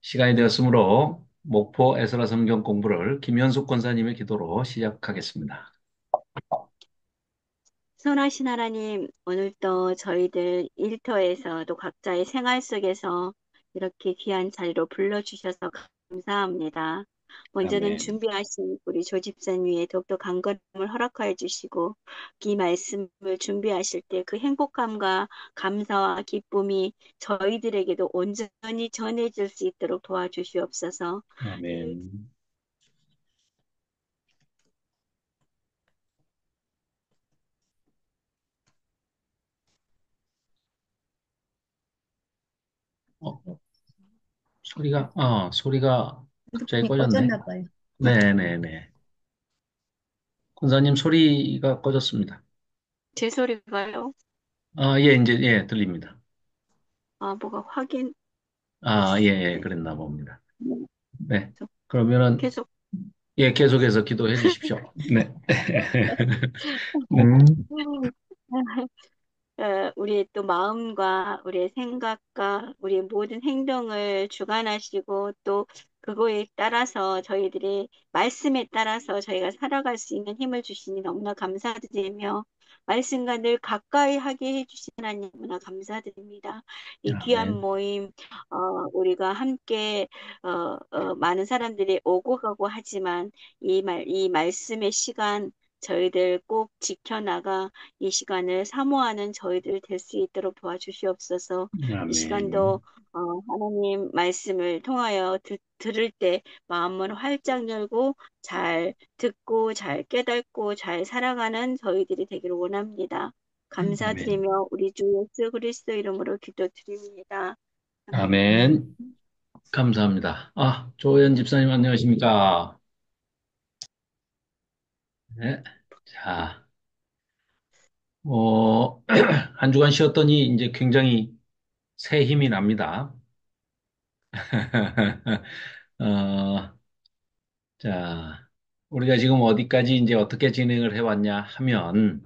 시간이 되었으므로 목포 에스라 성경 공부를 김현숙 권사님의 기도로 시작하겠습니다. 선하신 하나님, 오늘도 저희들 일터에서도 각자의 생활 속에서 이렇게 귀한 자리로 불러주셔서 감사합니다. 먼저는 아멘. 준비하신 우리 조 집사님 위에 더욱더 강건함을 허락하여 주시고, 이 말씀을 준비하실 때 그 행복함과 감사와 기쁨이 저희들에게도 온전히 전해질 수 있도록 도와주시옵소서. 아멘. 소리가 갑자기 핸드폰이 꺼졌네. 꺼졌나 봐요. 네네네. 권사님 소리가 꺼졌습니다. 제 소리가요? 예, 이제, 예, 들립니다. 뭐가 확인, 예, 예, 네, 그랬나 봅니다. 네. 계속, 그러면은, 계속. 예, 계속해서 기도해 주십시오. 네. 음. 우리의 또 마음과 우리의 생각과 우리의 모든 행동을 주관하시고 또 그거에 따라서 저희들의 말씀에 따라서 저희가 살아갈 수 있는 힘을 주시니 너무나 감사드리며 말씀과 늘 가까이 하게 해주신 하나님 너무나 감사드립니다. 이 귀한 아멘. 모임 우리가 함께 많은 사람들이 오고 가고 하지만 이 말씀의 시간 저희들 꼭 지켜나가 이 시간을 사모하는 저희들 될 수 있도록 도와주시옵소서. 이 시간도 아멘. 하나님 말씀을 통하여 들을 때 마음을 활짝 열고 잘 듣고 잘 깨닫고 잘 살아가는 저희들이 되기를 원합니다. 아멘. 감사드리며 우리 주 예수 그리스도 이름으로 기도드립니다. 아멘. 아멘. 감사합니다. 조현 집사님 안녕하십니까? 네. 자, 한 주간 쉬었더니 이제 굉장히 새 힘이 납니다. 어, 자, 우리가 지금 어디까지 이제 어떻게 진행을 해왔냐 하면,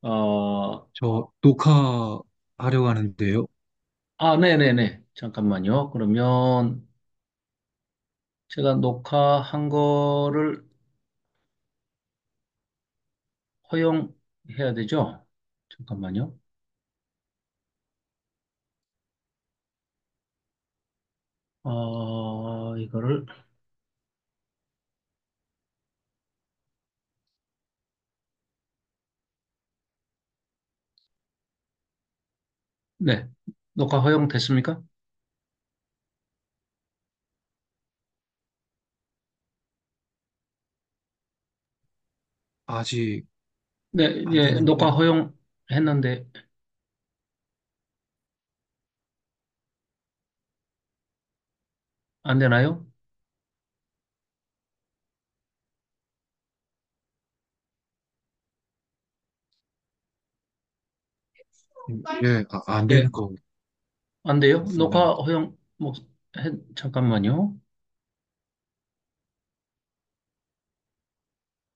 어, 저 녹화하려고 하는데요. 네네네. 잠깐만요. 그러면 제가 녹화한 거를 허용해야 되죠? 잠깐만요. 이거를, 네. 녹화 허용됐습니까? 아직 네, 안 예, 녹화 됐는데. 허용했는데 안 되나요? 예, 안 예, 되는 거 안 돼요? 같습니다. 녹화 허용, 잠깐만요.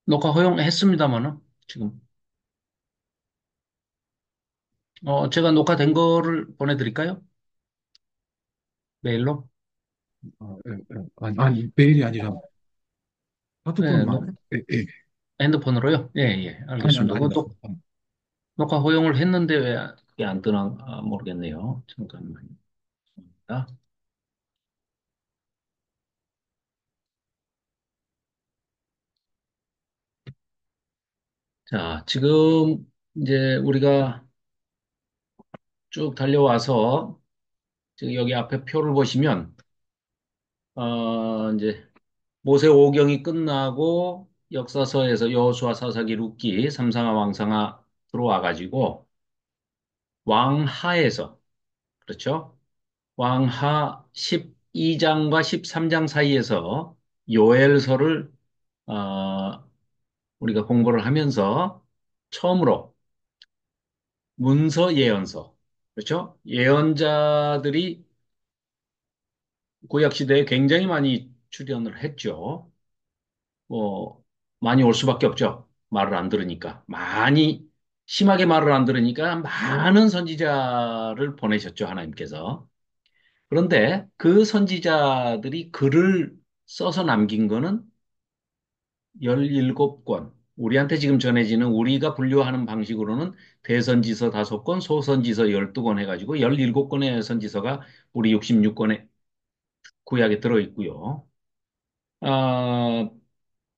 녹화 허용했습니다만은, 지금. 제가 녹화된 거를 보내드릴까요? 메일로? 예, 예. 아니, 메일이 아니라 네, 카드폰만. 예, 예. 핸드폰으로요? 예, 예, 알겠습니다. 아니다. 녹화 허용을 했는데 왜 그게 안 뜨나 모르겠네요. 잠깐만요. 자, 지금 이제 우리가 쭉 달려와서 지금 여기 앞에 표를 보시면, 이제 모세 오경이 끝나고 역사서에서 여호수아 사사기 룻기 삼상아 왕상아 들어와 가지고 왕하에서 그렇죠? 왕하 12장과 13장 사이에서 요엘서를 우리가 공부를 하면서 처음으로 문서 예언서 그렇죠? 예언자들이 구약 시대에 굉장히 많이 출연을 했죠. 뭐 많이 올 수밖에 없죠. 말을 안 들으니까 많이 심하게 말을 안 들으니까 많은 선지자를 보내셨죠, 하나님께서. 그런데 그 선지자들이 글을 써서 남긴 거는 17권. 우리한테 지금 전해지는 우리가 분류하는 방식으로는 대선지서 5권, 소선지서 12권 해가지고 17권의 선지서가 우리 66권의 구약에 들어있고요. 아,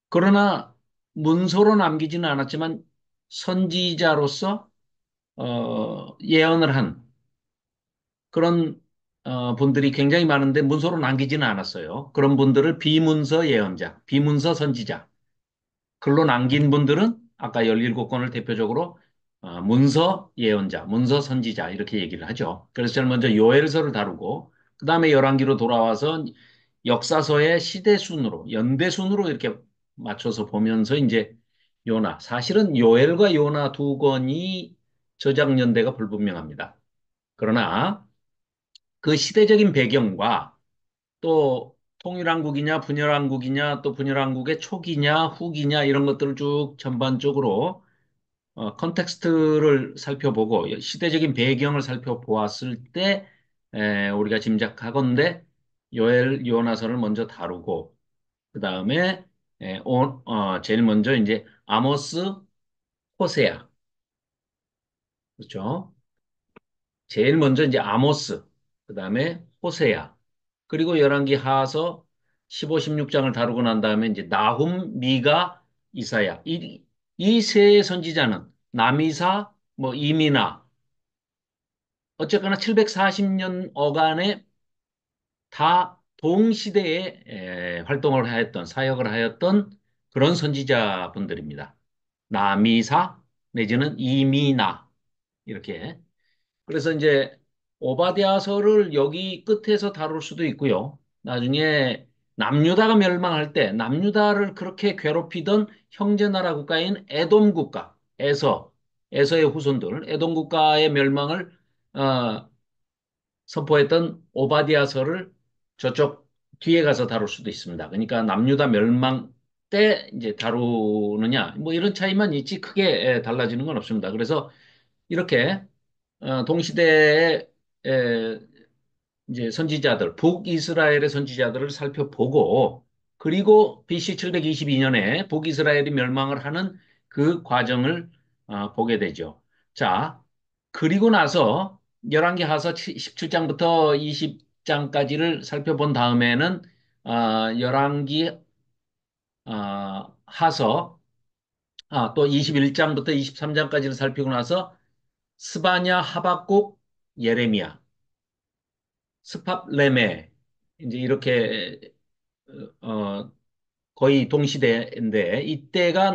그러나 문서로 남기지는 않았지만 선지자로서 예언을 한 그런 분들이 굉장히 많은데 문서로 남기지는 않았어요. 그런 분들을 비문서 예언자, 비문서 선지자, 글로 남긴 분들은 아까 17권을 대표적으로 문서 예언자, 문서 선지자 이렇게 얘기를 하죠. 그래서 제일 먼저 요엘서를 다루고 그다음에 열왕기로 돌아와서 역사서의 시대 순으로 연대 순으로 이렇게 맞춰서 보면서 이제 요나 사실은 요엘과 요나 두 권이 저작 연대가 불분명합니다. 그러나 그 시대적인 배경과 또 통일한국이냐 분열한국이냐 또 분열한국의 초기냐 후기냐 이런 것들을 쭉 전반적으로 컨텍스트를 살펴보고 시대적인 배경을 살펴보았을 때 우리가 짐작하건대 요엘 요나서를 먼저 다루고 그 다음에 제일 먼저 이제 아모스 호세아 그렇죠? 제일 먼저 이제 아모스 그 다음에 호세아 그리고 열왕기 하서 15, 16장을 다루고 난 다음에 이제 나훔, 미가, 이사야. 이 세 선지자는 남이사, 뭐 이미나 어쨌거나 740년 어간에 다 동시대에 활동을 하였던 사역을 하였던 그런 선지자 분들입니다. 남이사 내지는 이미나 이렇게 그래서 이제 오바댜서를 여기 끝에서 다룰 수도 있고요. 나중에 남유다가 멸망할 때 남유다를 그렇게 괴롭히던 형제나라 국가인 에돔 국가, 에서의 후손들, 에돔 국가의 멸망을 어, 선포했던 오바댜서를 저쪽 뒤에 가서 다룰 수도 있습니다. 그러니까 남유다 멸망 때 이제 다루느냐 뭐 이런 차이만 있지 크게 달라지는 건 없습니다. 그래서 이렇게 동시대에 에, 이제 선지자들, 북이스라엘의 선지자들을 살펴보고 그리고 BC 722년에 북이스라엘이 멸망을 하는 그 과정을 보게 되죠. 자, 그리고 나서 열왕기하서 17장부터 20장까지를 살펴본 다음에는 열왕기 하서 또 21장부터 23장까지를 살피고 나서 스바냐, 하박국, 예레미야, 스팝레메 이제 이렇게 어, 거의 동시대인데 이때가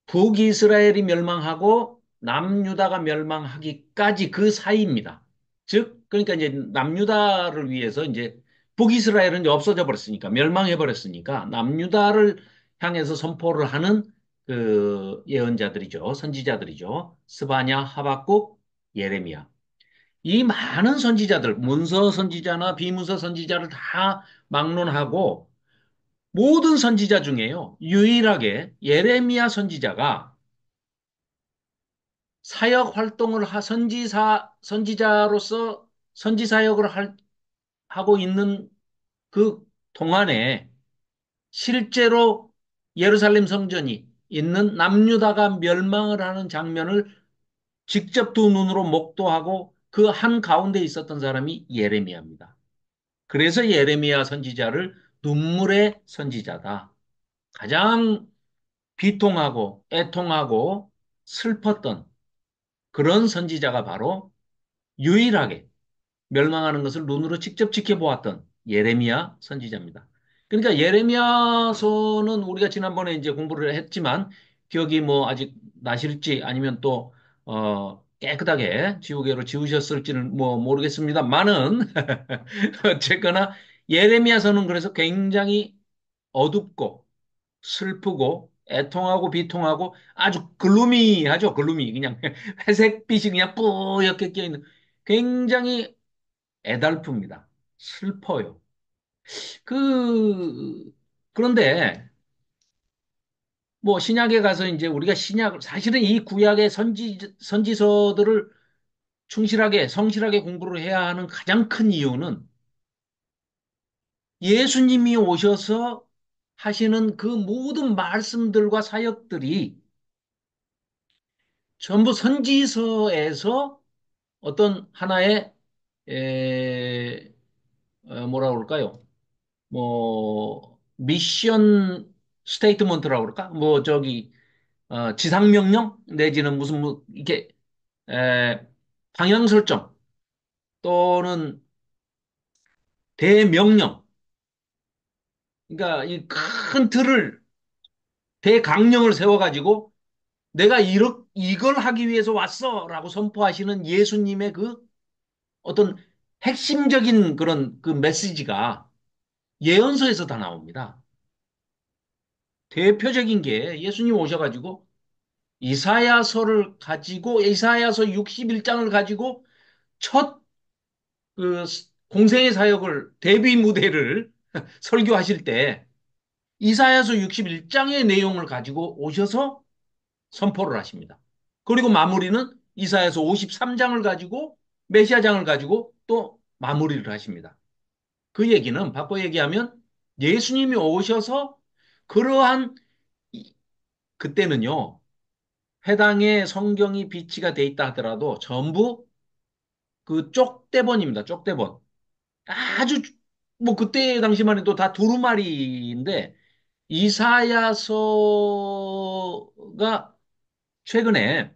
북이스라엘이 멸망하고 남유다가 멸망하기까지 그 사이입니다. 즉 그러니까 이제 남유다를 위해서 이제 북이스라엘은 이제 없어져 버렸으니까 멸망해 버렸으니까 남유다를 향해서 선포를 하는 그 예언자들이죠. 선지자들이죠. 스바냐, 하박국, 예레미야. 이 많은 선지자들, 문서 선지자나 비문서 선지자를 다 막론하고 모든 선지자 중에요. 유일하게 예레미야 선지자가 사역 활동을 선지자로서 선지 사역을 하고 있는 그 동안에 실제로 예루살렘 성전이 있는 남유다가 멸망을 하는 장면을 직접 두 눈으로 목도하고 그 한 가운데 있었던 사람이 예레미야입니다. 그래서 예레미야 선지자를 눈물의 선지자다. 가장 비통하고 애통하고 슬펐던 그런 선지자가 바로 유일하게 멸망하는 것을 눈으로 직접 지켜보았던 예레미야 선지자입니다. 그러니까 예레미야서는 우리가 지난번에 이제 공부를 했지만 기억이 뭐 아직 나실지 아니면 또 깨끗하게 지우개로 지우셨을지는 뭐 모르겠습니다만은 어쨌거나 예레미야서는 그래서 굉장히 어둡고 슬프고 애통하고 비통하고 아주 글루미하죠. 글루미 그냥 회색빛이 그냥 뿌옇게 껴있는 굉장히 애달픕니다. 슬퍼요. 그 그런데 뭐 신약에 가서 이제 우리가 사실은 이 구약의 선지서들을 충실하게, 성실하게 공부를 해야 하는 가장 큰 이유는 예수님이 오셔서 하시는 그 모든 말씀들과 사역들이 전부 선지서에서 어떤 하나의, 에, 뭐라 그럴까요? 뭐, 미션 스테이트먼트라고 그럴까? 뭐, 지상명령? 내지는 무슨, 뭐, 이렇게, 에, 방향 설정 또는 대명령. 그러니까 이 큰 틀을, 대강령을 세워가지고 내가 이걸 하기 위해서 왔어! 라고 선포하시는 예수님의 그 어떤 핵심적인 그런 그 메시지가 예언서에서 다 나옵니다. 대표적인 게 예수님 오셔가지고 이사야서 61장을 가지고 첫 그 공생의 사역을 데뷔 무대를 설교하실 때 이사야서 61장의 내용을 가지고 오셔서 선포를 하십니다. 그리고 마무리는 이사야서 53장을 가지고 메시아장을 가지고 또 마무리를 하십니다. 그 얘기는 바꿔 얘기하면 예수님이 오셔서 그러한 그때는요. 해당의 성경이 비치가 돼 있다 하더라도 전부 그 쪽대본입니다. 쪽대본. 아주 뭐 그때 당시만 해도 다 두루마리인데 이사야서가 최근에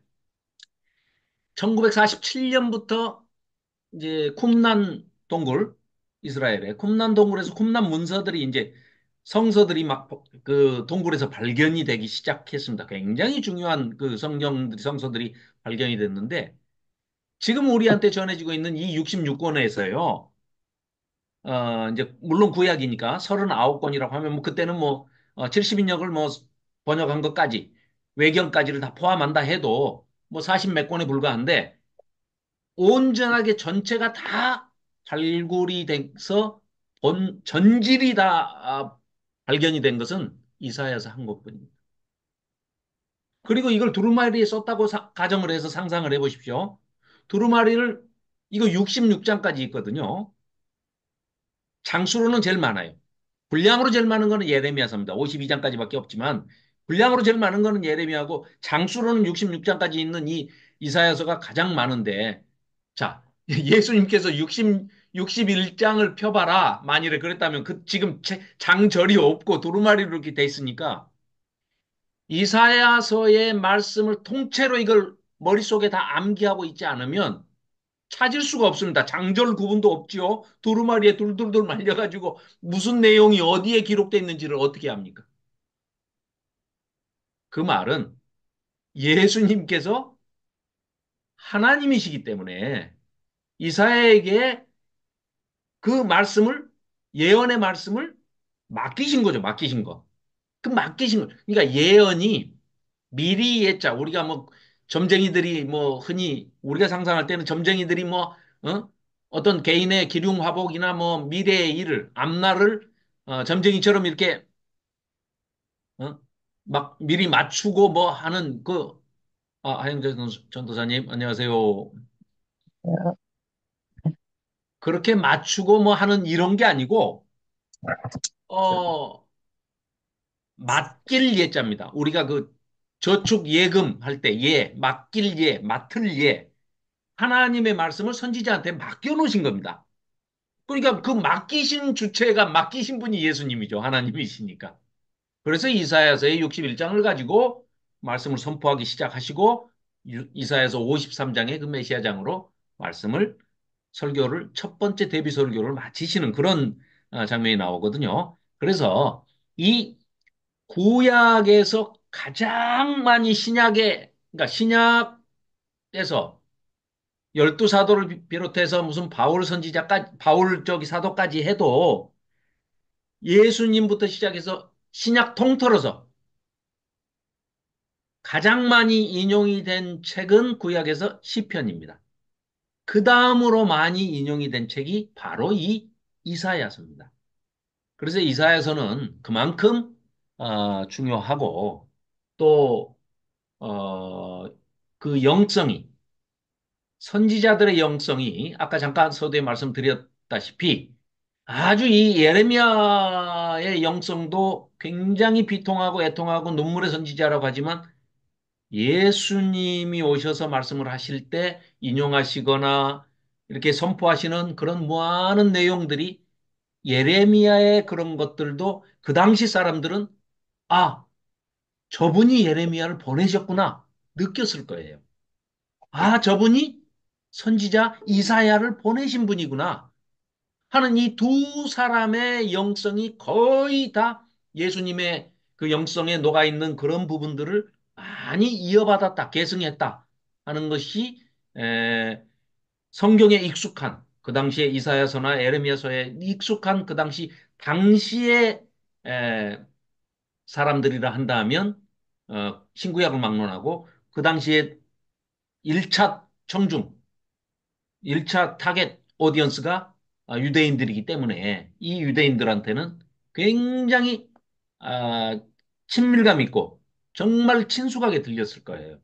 1947년부터 이제 쿰란 동굴, 이스라엘의 쿰란 동굴에서 쿰란 문서들이 이제 성서들이 막 그 동굴에서 발견이 되기 시작했습니다. 굉장히 중요한 그 성서들이 발견이 됐는데 지금 우리한테 전해지고 있는 이 66권에서요. 이제 물론 구약이니까 39권이라고 하면 뭐 그때는 뭐 70인역을 뭐 번역한 것까지 외경까지를 다 포함한다 해도 뭐 40 몇 권에 불과한데 온전하게 전체가 다 발굴이 돼서 전질이 다 발견이 된 것은 이사야서 한 권뿐입니다. 그리고 이걸 두루마리에 썼다고 가정을 해서 상상을 해 보십시오. 두루마리를 이거 66장까지 있거든요. 장수로는 제일 많아요. 분량으로 제일 많은 거는 예레미야서입니다. 52장까지밖에 없지만 분량으로 제일 많은 거는 예레미야고 장수로는 66장까지 있는 이 이사야서가 가장 많은데 자, 예수님께서 61장을 펴봐라. 만일에 그랬다면 그 지금 장절이 없고 두루마리로 이렇게 돼 있으니까 이사야서의 말씀을 통째로 이걸 머릿속에 다 암기하고 있지 않으면 찾을 수가 없습니다. 장절 구분도 없지요. 두루마리에 둘둘둘 말려가지고 무슨 내용이 어디에 기록되어 있는지를 어떻게 합니까? 그 말은 예수님께서 하나님이시기 때문에 이사야에게 그 말씀을 예언의 말씀을 맡기신 거죠. 맡기신 거. 그 맡기신 거. 그러니까 예언이 미리 예자 우리가 뭐 점쟁이들이 뭐 흔히 우리가 상상할 때는 점쟁이들이 뭐 어떤 개인의 기륭화복이나 뭐 미래의 일을 앞날을 점쟁이처럼 이렇게 어? 막 미리 맞추고 뭐 하는 하영재 전도사님 안녕하세요. 그렇게 맞추고 뭐 하는 이런 게 아니고 어 맡길 예자입니다. 우리가 그 저축 예금 할 때 맡길 맡을 하나님의 말씀을 선지자한테 맡겨놓으신 겁니다. 그러니까 그 맡기신 주체가 맡기신 분이 예수님이죠. 하나님이시니까. 그래서 이사야서의 61장을 가지고 말씀을 선포하기 시작하시고 이사야서 53장의 그 메시아장으로 말씀을 설교를 첫 번째 데뷔 설교를 마치시는 그런 장면이 나오거든요. 그래서 이 구약에서 가장 많이 그러니까 신약에서 열두 사도를 비롯해서 무슨 바울 저기 사도까지 해도 예수님부터 시작해서 신약 통틀어서 가장 많이 인용이 된 책은 구약에서 시편입니다. 그 다음으로 많이 인용이 된 책이 바로 이 이사야서입니다. 그래서 이사야서는 그만큼 중요하고 또, 어, 그 영성이, 선지자들의 영성이 아까 잠깐 서두에 말씀드렸다시피 아주 이 예레미야의 영성도 굉장히 비통하고 애통하고 눈물의 선지자라고 하지만 예수님이 오셔서 말씀을 하실 때 인용하시거나 이렇게 선포하시는 그런 많은 내용들이 예레미야의 그런 것들도 그 당시 사람들은 아, 저분이 예레미야를 보내셨구나 느꼈을 거예요. 아, 저분이 선지자 이사야를 보내신 분이구나 하는 이 두 사람의 영성이 거의 다 예수님의 그 영성에 녹아있는 그런 부분들을 많이 이어받았다, 계승했다 하는 것이 성경에 익숙한 그 당시에 이사야서나 에레미야서에 익숙한 그 당시의 에, 사람들이라 한다면 신구약을 막론하고 그 당시에 1차 청중 1차 타겟 오디언스가 유대인들이기 때문에 이 유대인들한테는 굉장히 아, 친밀감 있고 정말 친숙하게 들렸을 거예요.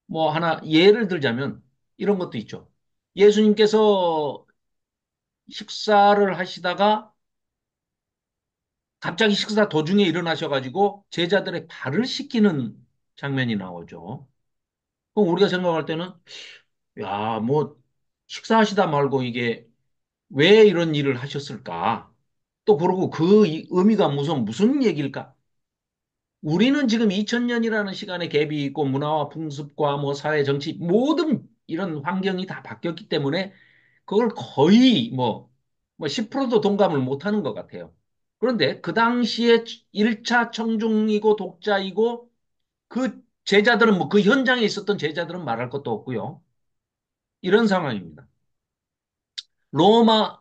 뭐 하나 예를 들자면 이런 것도 있죠. 예수님께서 식사를 하시다가 갑자기 식사 도중에 일어나셔가지고 제자들의 발을 씻기는 장면이 나오죠. 그럼 우리가 생각할 때는 야, 뭐 식사하시다 말고 이게 왜 이런 일을 하셨을까? 또 그러고 그 의미가 무슨 얘기일까? 우리는 지금 2000년이라는 시간에 갭이 있고 문화와 풍습과 뭐 사회 정치 모든 이런 환경이 다 바뀌었기 때문에 그걸 거의 뭐 10%도 동감을 못 하는 것 같아요. 그런데 그 당시에 1차 청중이고 독자이고 그 제자들은 뭐 그 현장에 있었던 제자들은 말할 것도 없고요. 이런 상황입니다. 로마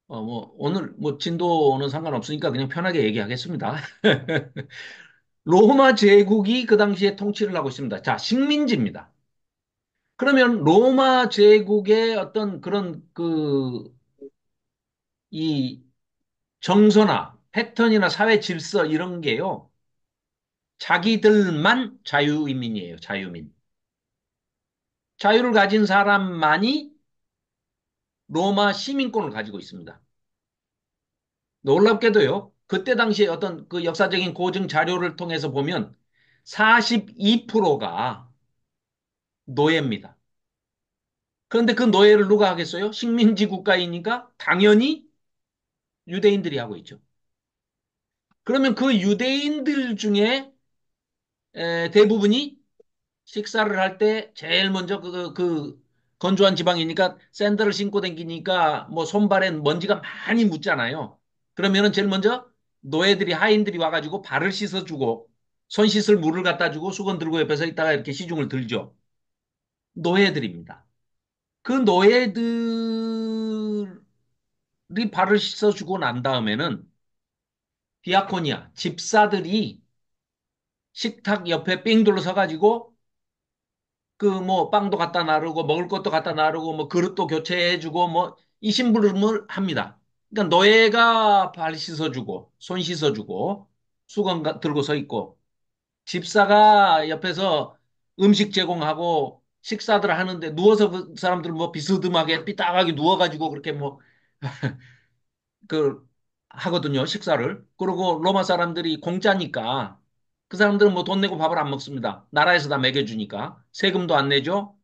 뭐, 오늘, 뭐, 진도는 상관없으니까 그냥 편하게 얘기하겠습니다. 로마 제국이 그 당시에 통치를 하고 있습니다. 자, 식민지입니다. 그러면 로마 제국의 어떤 그런 이 정서나 패턴이나 사회 질서 이런 게요. 자기들만 자유인민이에요. 자유민. 자유를 가진 사람만이 로마 시민권을 가지고 있습니다. 놀랍게도요. 그때 당시에 어떤 그 역사적인 고증 자료를 통해서 보면 42%가 노예입니다. 그런데 그 노예를 누가 하겠어요? 식민지 국가이니까 당연히 유대인들이 하고 있죠. 그러면 그 유대인들 중에 대부분이 식사를 할 때 제일 먼저 그 건조한 지방이니까 샌들을 신고 다니니까 뭐 손발에 먼지가 많이 묻잖아요. 그러면은 제일 먼저 노예들이 하인들이 와가지고 발을 씻어주고 손 씻을 물을 갖다 주고 수건 들고 옆에서 있다가 이렇게 시중을 들죠. 노예들입니다. 그 노예들이 발을 씻어주고 난 다음에는 디아코니아 집사들이 식탁 옆에 삥 둘러서가지고 그 뭐 빵도 갖다 나르고 먹을 것도 갖다 나르고 뭐 그릇도 교체해주고 뭐 이 심부름을 합니다. 그러니까 노예가 발 씻어주고 손 씻어주고 수건 들고 서 있고 집사가 옆에서 음식 제공하고 식사들 하는데 누워서 그 사람들 뭐 비스듬하게 삐딱하게 누워가지고 그렇게 뭐 그 하거든요 식사를. 그리고 로마 사람들이 공짜니까 그 사람들은 뭐 돈 내고 밥을 안 먹습니다. 나라에서 다 먹여주니까 세금도 안 내죠.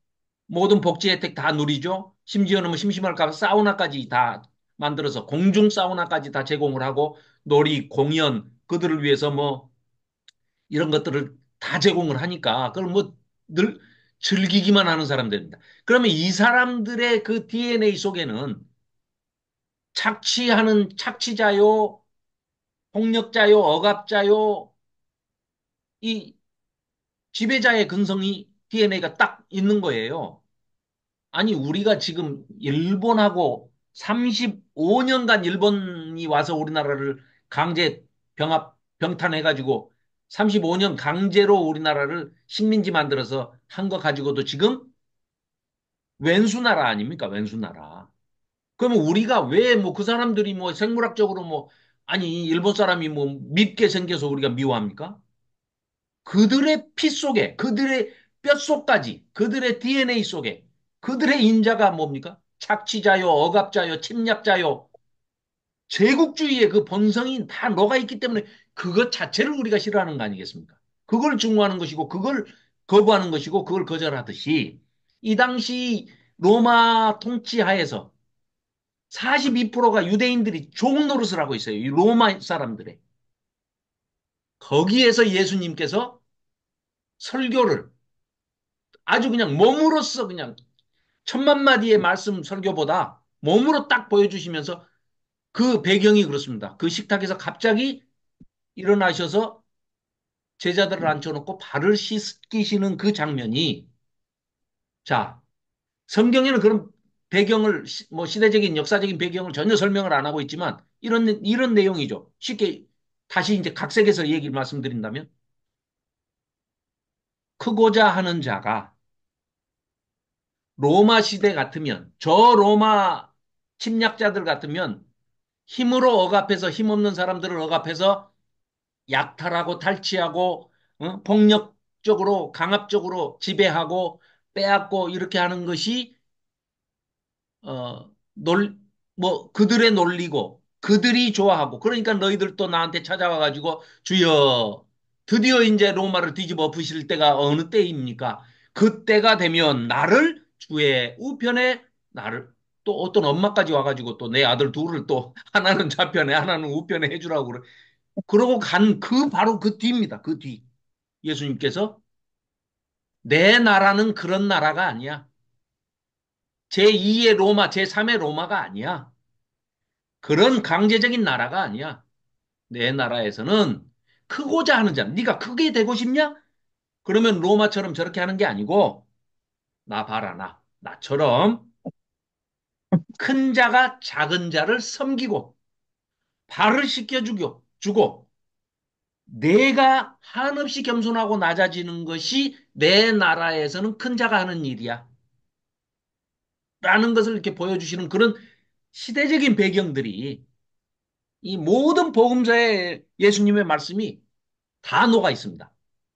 모든 복지 혜택 다 누리죠. 심지어는 뭐 심심할까 봐 사우나까지 다 만들어서 공중 사우나까지 다 제공을 하고 놀이, 공연 그들을 위해서 뭐 이런 것들을 다 제공을 하니까 그걸 뭐 늘 즐기기만 하는 사람들입니다. 그러면 이 사람들의 그 DNA 속에는 착취하는 착취자요, 폭력자요, 억압자요, 이 지배자의 근성이 DNA가 딱 있는 거예요. 아니, 우리가 지금 일본하고 35년간 일본이 와서 우리나라를 강제 병탄해가지고 35년 강제로 우리나라를 식민지 만들어서 한 거 가지고도 지금 왼수나라 아닙니까? 왼수나라. 그러면 우리가 왜 뭐 그 사람들이 뭐 생물학적으로 뭐 아니, 일본 사람이 뭐 밉게 생겨서 우리가 미워합니까? 그들의 피 속에, 그들의 뼛속까지, 그들의 DNA 속에, 그들의 인자가 뭡니까? 착취자요, 억압자요, 침략자요, 제국주의의 그 본성이 다 녹아 있기 때문에 그것 자체를 우리가 싫어하는 거 아니겠습니까? 그걸 증오하는 것이고, 그걸 거부하는 것이고, 그걸 거절하듯이, 이 당시 로마 통치하에서 42%가 유대인들이 종 노릇을 하고 있어요. 이 로마 사람들의. 거기에서 예수님께서 설교를 아주 그냥 몸으로써 그냥 천만 마디의 말씀 설교보다 몸으로 딱 보여주시면서 그 배경이 그렇습니다. 그 식탁에서 갑자기 일어나셔서 제자들을 앉혀놓고 발을 씻기시는 그 장면이 자, 성경에는 그런 배경을 뭐 시대적인 역사적인 배경을 전혀 설명을 안 하고 있지만 이런 내용이죠. 쉽게 다시 이제 각색해서 얘기를 말씀드린다면 크고자 하는 자가 로마 시대 같으면 저 로마 침략자들 같으면 힘으로 억압해서 힘없는 사람들을 억압해서 약탈하고 탈취하고 폭력적으로 강압적으로 지배하고 빼앗고 이렇게 하는 것이 어, 그들의 논리고, 그들이 좋아하고, 그러니까 너희들 또 나한테 찾아와 가지고, 주여, 드디어 이제 로마를 뒤집어 엎으실 때가 어느 때입니까? 그때가 되면 나를 주의 우편에 나를 또 어떤 엄마까지 와가지고 또 내 아들 둘을 또 하나는 좌편에 하나는 우편에 해주라고 그래. 그러고 간 그 바로 그 뒤입니다. 그 뒤. 예수님께서 내 나라는 그런 나라가 아니야. 제2의 로마, 제3의 로마가 아니야. 그런 강제적인 나라가 아니야. 내 나라에서는 크고자 하는 자. 네가 크게 되고 싶냐? 그러면 로마처럼 저렇게 하는 게 아니고 나 봐라 나. 나처럼 큰 자가 작은 자를 섬기고 발을 씻겨주고 내가 한없이 겸손하고 낮아지는 것이 내 나라에서는 큰 자가 하는 일이야. 라는 것을 이렇게 보여주시는 그런 시대적인 배경들이 이 모든 복음서에 예수님의 말씀이 다 녹아 있습니다.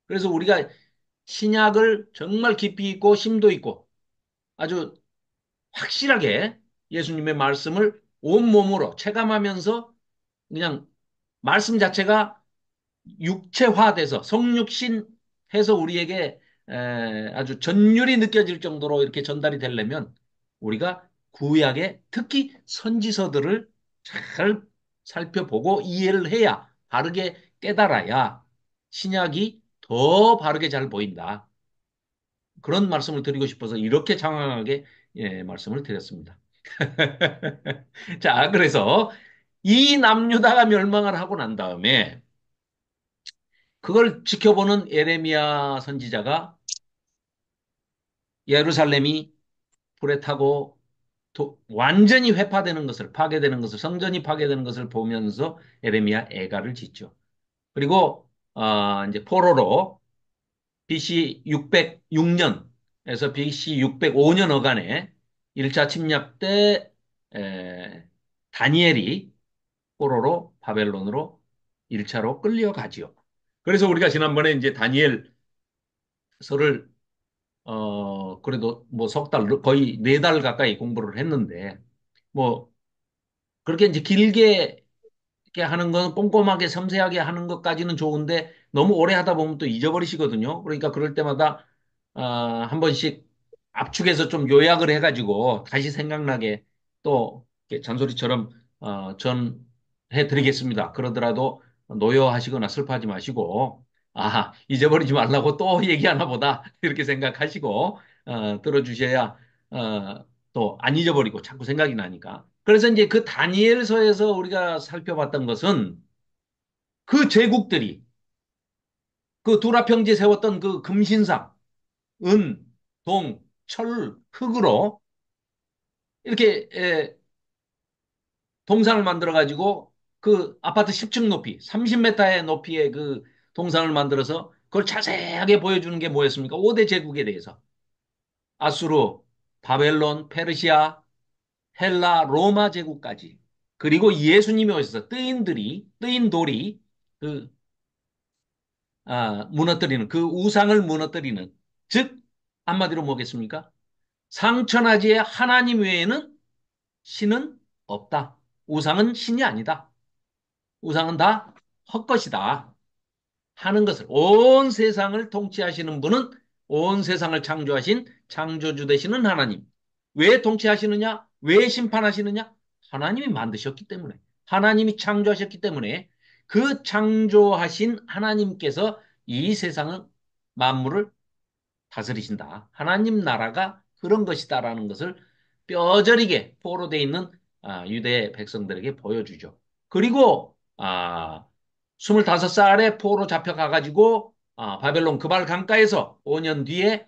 그래서 우리가 신약을 정말 깊이 있고 심도 있고 아주 확실하게 예수님의 말씀을 온몸으로 체감하면서 그냥 말씀 자체가 육체화돼서 성육신 해서 우리에게 아주 전율이 느껴질 정도로 이렇게 전달이 되려면 우리가 구약의 특히 선지서들을 잘 살펴보고 이해를 해야 바르게 깨달아야 신약이 더 바르게 잘 보인다. 그런 말씀을 드리고 싶어서 이렇게 장황하게 말씀을 드렸습니다. 자, 그래서 이 남유다가 멸망을 하고 난 다음에 그걸 지켜보는 에레미야 선지자가 예루살렘이 불에 타고 완전히 회파되는 것을 파괴되는 것을 성전이 파괴되는 것을 보면서 에레미야 애가를 짓죠. 그리고 이제 포로로 BC 606년에서 BC 605년 어간에 1차 침략 때 다니엘이 포로로 바벨론으로 1차로 끌려가지요. 그래서 우리가 지난번에 이제 다니엘서를 그래도 뭐 석 달, 거의 4달 가까이 공부를 했는데 뭐 그렇게 이제 길게 이렇게 하는 건 꼼꼼하게 섬세하게 하는 것까지는 좋은데 너무 오래 하다 보면 또 잊어버리시거든요. 그러니까 그럴 때마다 한 번씩 압축해서 좀 요약을 해가지고 다시 생각나게 또 이렇게 잔소리처럼 전해 드리겠습니다. 그러더라도 노여하시거나 슬퍼하지 마시고 잊어버리지 말라고 또 얘기하나 보다 이렇게 생각하시고 들어주셔야 또 안 잊어버리고 자꾸 생각이 나니까. 그래서 이제 그 다니엘서에서 우리가 살펴봤던 것은 그 제국들이 그 두라평지 세웠던 그 금신상, 은, 동, 철, 흙으로 이렇게 동상을 만들어 가지고 그 아파트 10층 높이, 30m의 높이의 그 동상을 만들어서 그걸 자세하게 보여주는 게 뭐였습니까? 5대 제국에 대해서. 아수르, 바벨론, 페르시아, 헬라, 로마 제국까지. 그리고 예수님이 오셔서 뜨인 돌이 그 무너뜨리는, 그 우상을 무너뜨리는, 즉, 한마디로 뭐겠습니까? 상천하지에 하나님 외에는 신은 없다. 우상은 신이 아니다. 우상은 다 헛것이다. 하는 것을, 온 세상을 통치하시는 분은 온 세상을 창조하신 창조주 되시는 하나님. 왜 통치하시느냐? 왜 심판하시느냐? 하나님이 만드셨기 때문에. 하나님이 창조하셨기 때문에 그 창조하신 하나님께서 이 세상을, 만물을 다스리신다. 하나님 나라가 그런 것이다라는 것을 뼈저리게 포로되어 있는 유대 백성들에게 보여주죠. 그리고 25살에 포로 잡혀가가지고 바벨론 그발 강가에서 5년 뒤에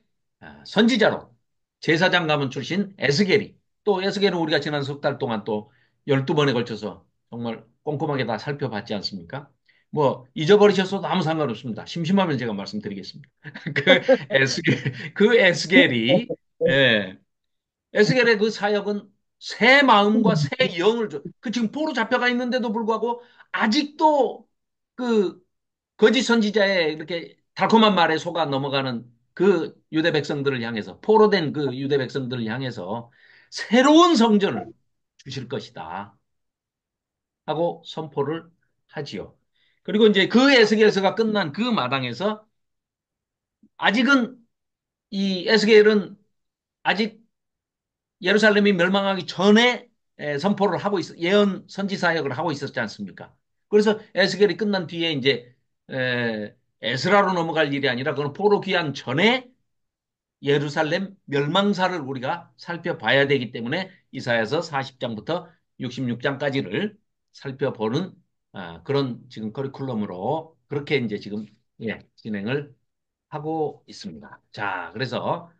선지자로 제사장 가문 출신 에스겔이, 또 에스겔은 우리가 지난 석 달 동안 또 12번에 걸쳐서 정말 꼼꼼하게 다 살펴봤지 않습니까? 뭐 잊어버리셨어도 아무 상관없습니다. 심심하면 제가 말씀드리겠습니다. 그 그 에스겔이, 예, 에스겔의 그 사역은 새 마음과 새 영을 줘. 그 지금 포로 잡혀가 있는데도 불구하고 아직도 그 거짓 선지자의 이렇게 달콤한 말에 속아 넘어가는 그 유대 백성들을 향해서, 포로된 그 유대 백성들을 향해서 새로운 성전을 주실 것이다 하고 선포를 하지요. 그리고 이제 그 에스겔서가 끝난 그 마당에서 아직은, 이 에스겔은 아직 예루살렘이 멸망하기 전에 선포를 하고 예언 선지 사역을 하고 있었지 않습니까? 그래서 에스겔이 끝난 뒤에 이제 에스라로 넘어갈 일이 아니라 그건 포로 귀환 전에 예루살렘 멸망사를 우리가 살펴봐야 되기 때문에 이사야서 40장부터 66장까지를 살펴보는 그런 지금 커리큘럼으로 그렇게 이제 지금 진행을 하고 있습니다. 자, 그래서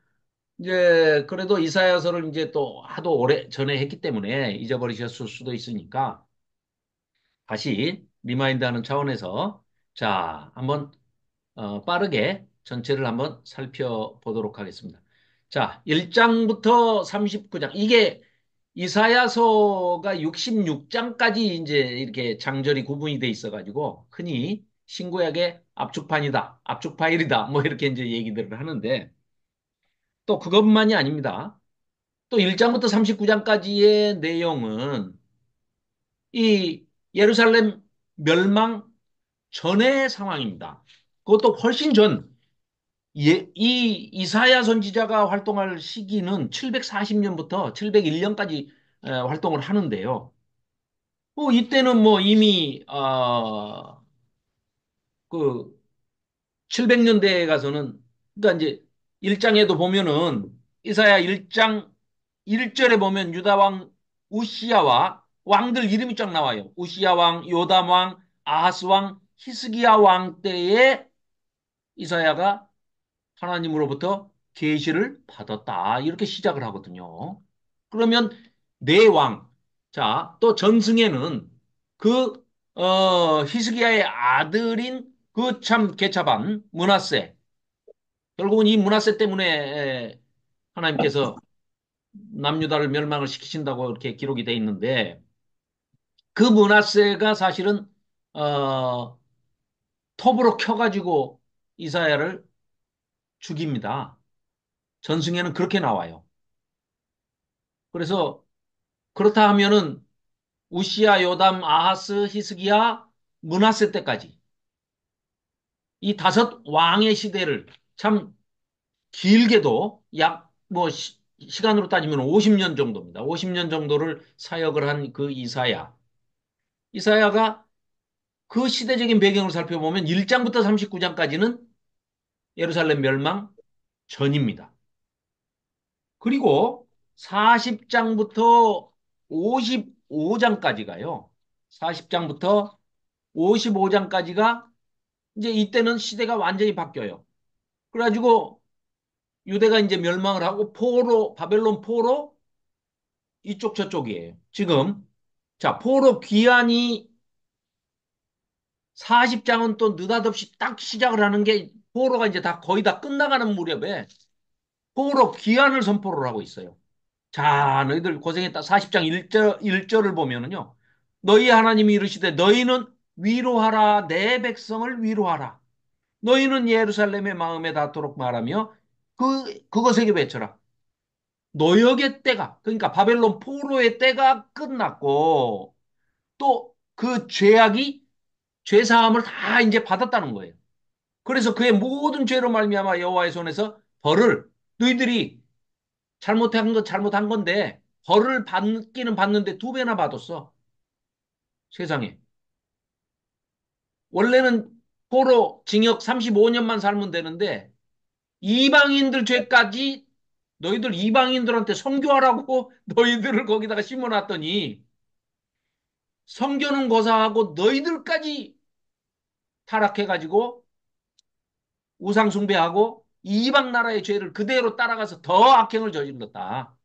이제 그래도 이사야서를 이제 또 하도 오래 전에 했기 때문에 잊어버리셨을 수도 있으니까 다시 리마인드하는 차원에서 자, 한번 빠르게 전체를 한번 살펴보도록 하겠습니다. 자, 1장부터 39장. 이게 이사야서가 66장까지 이제 이렇게 장절이 구분이 돼 있어가지고 흔히 신구약의 압축판이다, 압축 파일이다, 뭐 이렇게 이제 얘기들을 하는데 또 그것만이 아닙니다. 또 1장부터 39장까지의 내용은 이 예루살렘 멸망 전의 상황입니다. 그것도 훨씬 전, 이 이사야 선지자가 활동할 시기는 740년부터 701년까지 활동을 하는데요. 이때는 뭐 이미 그 700년대에 가서는, 그러니까 이제 1장에도 보면은 이사야 1장 1절에 보면 유다 왕 우시야와 왕들 이름이 쫙 나와요. 우시야 왕, 요담 왕, 아하스 왕, 히스기야 왕 때에 이사야가 하나님으로부터 계시를 받았다. 이렇게 시작을 하거든요. 그러면 네 왕. 자, 또 전승에는 그 히스기야의 아들인 그 참 개차반 므낫세. 결국은 이 므낫세 때문에 하나님께서 남유다를 멸망을 시키신다고 이렇게 기록이 돼 있는데 그 므낫세가 사실은 어, 톱으로 켜가지고 이사야를 죽입니다. 전승에는 그렇게 나와요. 그래서 그렇다 하면은 우시야, 요담, 아하스, 히스기야, 므낫세 때까지 이 다섯 왕의 시대를 참 길게도 약 뭐 시간으로 따지면 50년 정도입니다. 50년 정도를 사역을 한 그 이사야. 이사야가 그 시대적인 배경을 살펴보면 1장부터 39장까지는 예루살렘 멸망 전입니다. 그리고 40장부터 55장까지가요. 40장부터 55장까지가 이제 이때는 시대가 완전히 바뀌어요. 그래가지고 유대가 이제 멸망을 하고 포로, 바벨론 포로 이쪽 저쪽이에요. 지금 자, 포로 귀환이 40장은 또 느닷없이 딱 시작을 하는 게 포로가 이제 다 거의 다 끝나가는 무렵에 포로 귀환을 선포를 하고 있어요. 자, 너희들 고생했다. 40장 1절을 보면은요. 너희 하나님이 이르시되 너희는 위로하라. 내 백성을 위로하라. 너희는 예루살렘의 마음에 닿도록 말하며 그것에게 외쳐라. 노역의 때가, 그러니까 바벨론 포로의 때가 끝났고 또 그 죄악이 죄사함을 다 이제 받았다는 거예요. 그래서 그의 모든 죄로 말미암아 여호와의 손에서 벌을, 너희들이 잘못한 건 잘못한 건데 벌을 받기는 받는데 두 배나 받았어. 세상에. 원래는 포로 징역 35년만 살면 되는데 이방인들 죄까지 너희들 이방인들한테 선교하라고 너희들을 거기다가 심어놨더니 선교는 고사하고 너희들까지 타락해가지고 우상 숭배하고 이방 나라의 죄를 그대로 따라가서 더 악행을 저질렀다.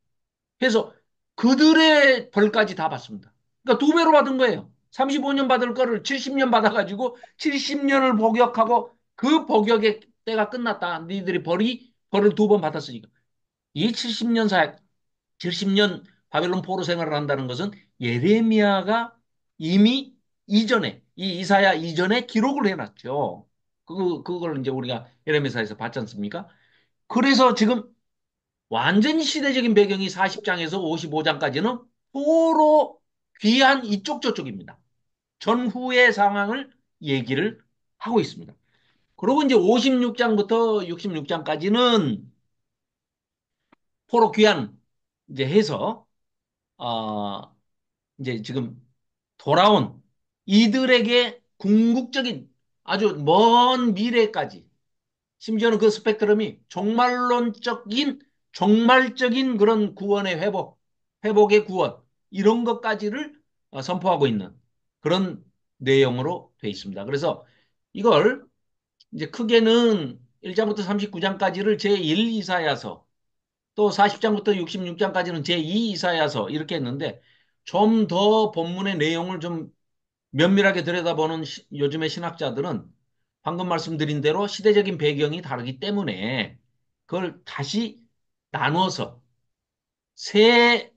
그래서 그들의 벌까지 다 받습니다. 그러니까 두 배로 받은 거예요. 35년 받을 거를 70년 받아가지고 70년을 복역하고 그 복역의 때가 끝났다. 너희들이 벌을 두 번 받았으니까. 이 70년 바벨론 포로 생활을 한다는 것은 예레미야가 이미 이전에, 이 이사야 이전에 기록을 해놨죠. 그걸 이제 우리가 예레미야에서 봤지 않습니까? 그래서 지금 완전히 시대적인 배경이 40장에서 55장까지는 포로 귀한 이쪽 저쪽입니다. 전후의 상황을 얘기를 하고 있습니다. 그리고 이제 56장부터 66장까지는 포로 귀환 이제 해서 어 이제 지금 돌아온 이들에게 궁극적인 아주 먼 미래까지 심지어는 그 스펙트럼이 종말적인 그런 구원의 회복의 구원 이런 것까지를 선포하고 있는 그런 내용으로 되어 있습니다. 그래서 이걸 이제 크게는 1장부터 39장까지를 제1 이사야서 또 40장부터 66장까지는 제2 이사야서 이렇게 했는데 좀 더 본문의 내용을 좀 면밀하게 들여다보는 요즘의 신학자들은 방금 말씀드린 대로 시대적인 배경이 다르기 때문에 그걸 다시 나누어서 세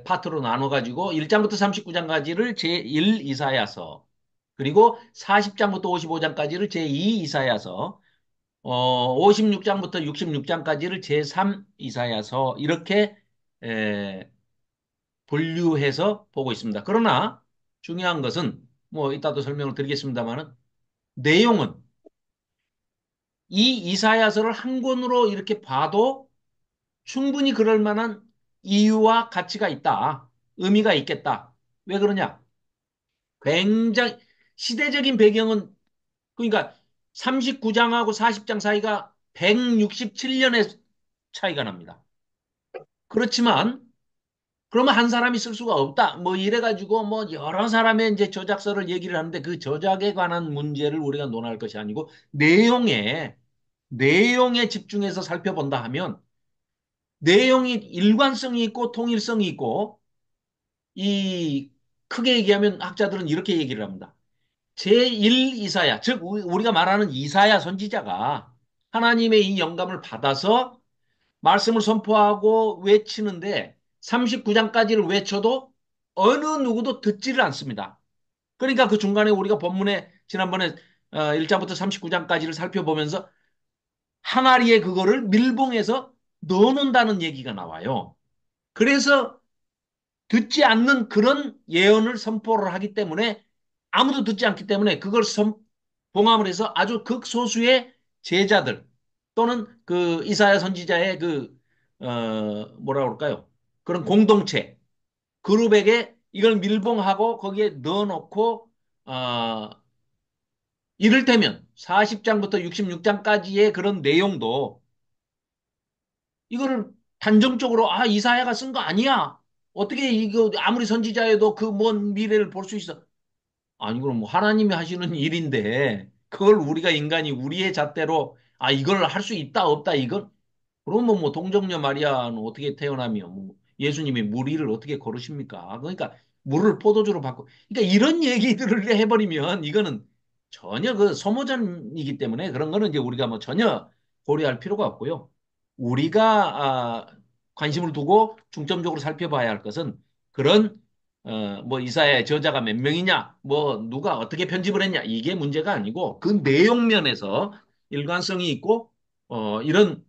파트로 나눠가지고 1장부터 39장까지를 제1 이사야서 그리고 40장부터 55장까지를 제2 이사야서 56장부터 66장까지를 제3 이사야서 이렇게 에, 분류해서 보고 있습니다. 그러나 중요한 것은 뭐 이따도 설명을 드리겠습니다만은 내용은 이 이사야서를 한 권으로 이렇게 봐도 충분히 그럴 만한 이유와 가치가 있다. 의미가 있겠다. 왜 그러냐? 굉장히 시대적인 배경은 그러니까 39장하고 40장 사이가 167년의 차이가 납니다. 그렇지만 그러면 한 사람이 쓸 수가 없다. 뭐 이래가지고 뭐 여러 사람의 이제 저작서를 얘기를 하는데 그 저작에 관한 문제를 우리가 논할 것이 아니고 내용에 집중해서 살펴본다 하면 내용이 일관성이 있고 통일성이 있고 이 크게 얘기하면 학자들은 이렇게 얘기를 합니다. 제1 이사야, 즉 우리가 말하는 이사야 선지자가 하나님의 이 영감을 받아서 말씀을 선포하고 외치는데 39장까지를 외쳐도 어느 누구도 듣지를 않습니다. 그러니까 그 중간에 우리가 본문에 지난번에 1장부터 39장까지를 살펴보면서 항아리에 그거를 밀봉해서 넣어놓는다는 얘기가 나와요. 그래서 듣지 않는 그런 예언을 선포를 하기 때문에 아무도 듣지 않기 때문에 그걸 봉함을 해서 아주 극소수의 제자들 또는 그 이사야 선지자의 뭐라 그럴까요? 그런 공동체 그룹에게 이걸 밀봉하고 거기에 넣어놓고 어, 이를테면 40장부터 66장까지의 그런 내용도 이거를 단정적으로 이사야가 쓴 거 아니야. 어떻게 이거 아무리 선지자여도 그 먼 미래를 볼 수 있어. 아니 그럼 뭐 하나님이 하시는 일인데 그걸 우리가 인간이 우리의 잣대로 이걸 할 수 있다 없다 이건 그러면 뭐 동정녀 마리아는 어떻게 태어나며 뭐 예수님이 물 위를 어떻게 걸으십니까? 그러니까 물을 포도주로 바꿔. 그러니까 이런 얘기들을 해버리면 이거는 전혀 그 소모전이기 때문에 그런 거는 이제 우리가 뭐 전혀 고려할 필요가 없고요. 우리가 관심을 두고 중점적으로 살펴봐야 할 것은 그런 뭐 이사야의 저자가 몇 명이냐, 뭐 누가 어떻게 편집을 했냐 이게 문제가 아니고 그 내용 면에서 일관성이 있고, 이런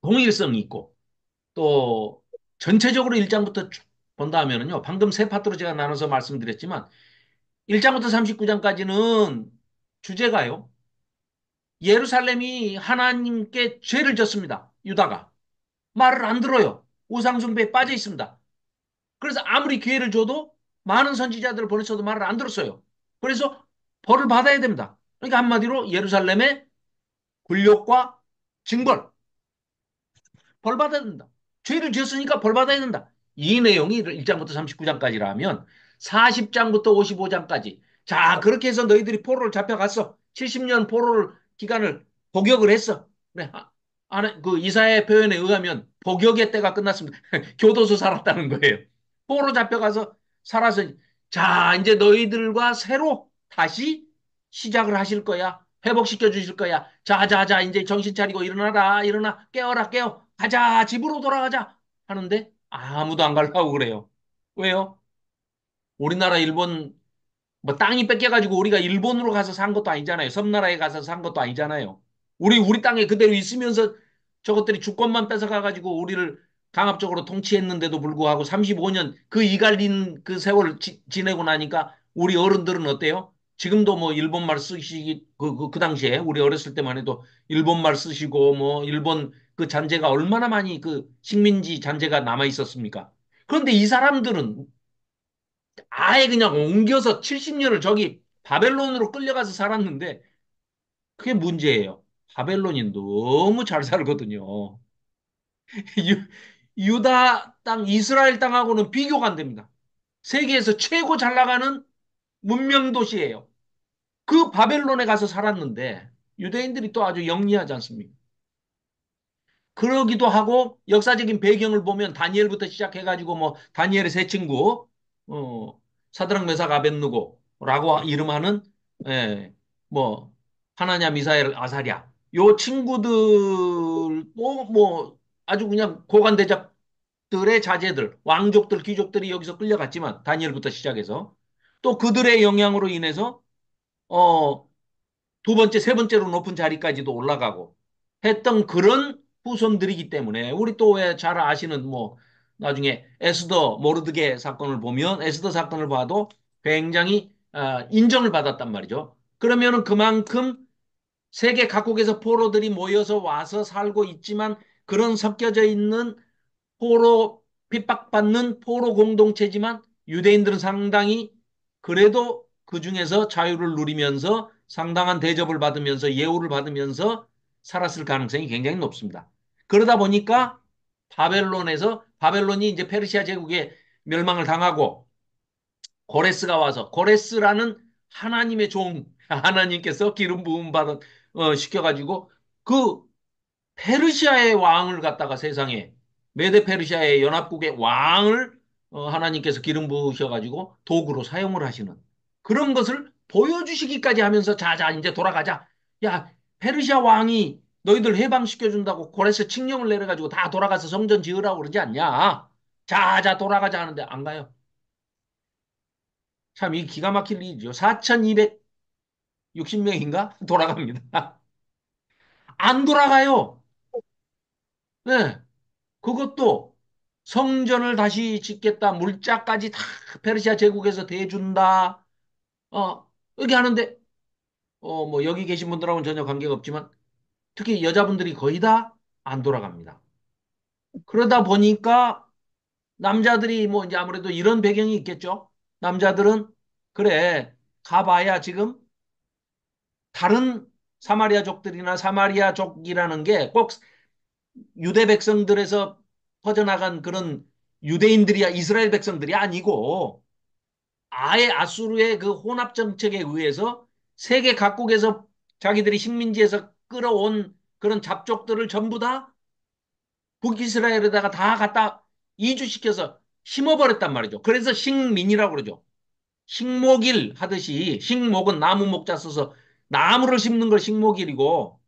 동일성이 있고, 또 전체적으로 1장부터 쭉 본다 하면은요, 방금 세 파트로 제가 나눠서 말씀드렸지만, 1장부터 39장까지는 주제가요, 예루살렘이 하나님께 죄를 졌습니다. 유다가. 말을 안 들어요. 우상숭배에 빠져 있습니다. 그래서 아무리 기회를 줘도 많은 선지자들을 보내서도 말을 안 들었어요. 그래서 벌을 받아야 됩니다. 그러니까 한마디로 예루살렘의 굴욕과 징벌, 벌 받아야 된다. 죄를 지었으니까 벌 받아야 된다. 이 내용이 1장부터 39장까지라면 40장부터 55장까지. 자, 그렇게 해서 너희들이 포로를 잡혀갔어. 70년 포로를 기간을 복역을 했어. 그래, 그 이사의 표현에 의하면 복역의 때가 끝났습니다. 교도소 살았다는 거예요. 포로 잡혀가서 살아서 자, 이제 너희들과 새로 다시 시작을 하실 거야. 회복시켜 주실 거야. 자, 자, 자, 이제 정신 차리고 일어나라, 일어나, 깨어라, 깨어. 가자, 집으로 돌아가자. 하는데 아무도 안 가려고 그래요. 왜요? 우리나라, 일본, 뭐 땅이 뺏겨가지고 우리가 일본으로 가서 산 것도 아니잖아요. 섬나라에 가서 산 것도 아니잖아요. 우리 땅에 그대로 있으면서 저것들이 주권만 뺏어가가지고 우리를 강압적으로 통치했는데도 불구하고 35년 그 이갈린 그 세월 지내고 나니까 우리 어른들은 어때요? 지금도 뭐 일본말 쓰시기 그 당시에 우리 어렸을 때만 해도 일본말 쓰시고 뭐 일본 그 잔재가 얼마나 많이 그 식민지 잔재가 남아 있었습니까? 그런데 이 사람들은 아예 그냥 옮겨서 70년을 저기 바벨론으로 끌려가서 살았는데 그게 문제예요. 바벨론이 너무 잘 살거든요. 유, 유다 땅, 이스라엘 땅하고는 비교가 안 됩니다. 세계에서 최고 잘 나가는 문명 도시예요. 그 바벨론에 가서 살았는데 유대인들이 또 아주 영리하지 않습니까? 그러기도 하고 역사적인 배경을 보면 다니엘부터 시작해가지고 뭐 다니엘의 세 친구, 어, 사드락 메삭 아벤누고라고 이름하는, 예, 뭐 하나냐 미사엘 아사랴 요 친구들도 뭐 아주 그냥 고관대작들의 자제들, 왕족들, 귀족들이 여기서 끌려갔지만 다니엘부터 시작해서 또 그들의 영향으로 인해서 어, 두 번째, 세 번째로 높은 자리까지도 올라가고 했던 그런 후손들이기 때문에 우리 또 왜 잘 아시는 뭐 나중에 에스더 모르드게 사건을 보면 에스더 사건을 봐도 굉장히 인정을 받았단 말이죠. 그러면은 그만큼 세계 각국에서 포로들이 모여서 와서 살고 있지만 그런 섞여져 있는 포로 핍박받는 포로 공동체지만 유대인들은 상당히 그래도 그 중에서 자유를 누리면서 상당한 대접을 받으면서 예우를 받으면서 살았을 가능성이 굉장히 높습니다. 그러다 보니까 바벨론이 이제 페르시아 제국에 멸망을 당하고 고레스가 와서 고레스라는 하나님의 종 하나님께서 기름 부음 받은 시켜가지고 그 페르시아의 왕을 갖다가 세상에 메데 페르시아의 연합국의 왕을 하나님께서 기름 부으셔가지고 도구로 사용을 하시는 그런 것을 보여주시기까지 하면서 자자 이제 돌아가자. 야 페르시아 왕이 너희들 해방시켜준다고 고레스 칙령을 내려가지고 다 돌아가서 성전 지으라고 그러지 않냐. 자자 돌아가자 하는데 안 가요. 참 이 기가 막힐 일이죠. 4,260명인가 돌아갑니다. 안 돌아가요. 네. 그것도 성전을 다시 짓겠다, 물자까지 다 페르시아 제국에서 대준다, 여기 하는데, 뭐, 여기 계신 분들하고는 전혀 관계가 없지만, 특히 여자분들이 거의 다 안 돌아갑니다. 그러다 보니까 남자들이 뭐 이제 아무래도 이런 배경이 있겠죠. 남자들은, 그래, 가봐야 지금 다른 사마리아족들이나 사마리아족이라는 게 꼭 유대 백성들에서 퍼져나간 그런 유대인들이야 이스라엘 백성들이 아니고 아예 아수르의 그 혼합 정책에 의해서 세계 각국에서 자기들이 식민지에서 끌어온 그런 잡족들을 전부 다 북이스라엘에다가 다 갖다 이주시켜서 심어버렸단 말이죠. 그래서 식민이라고 그러죠. 식목일 하듯이 식목은 나무 목자 써서 나무를 심는 걸 식목일이고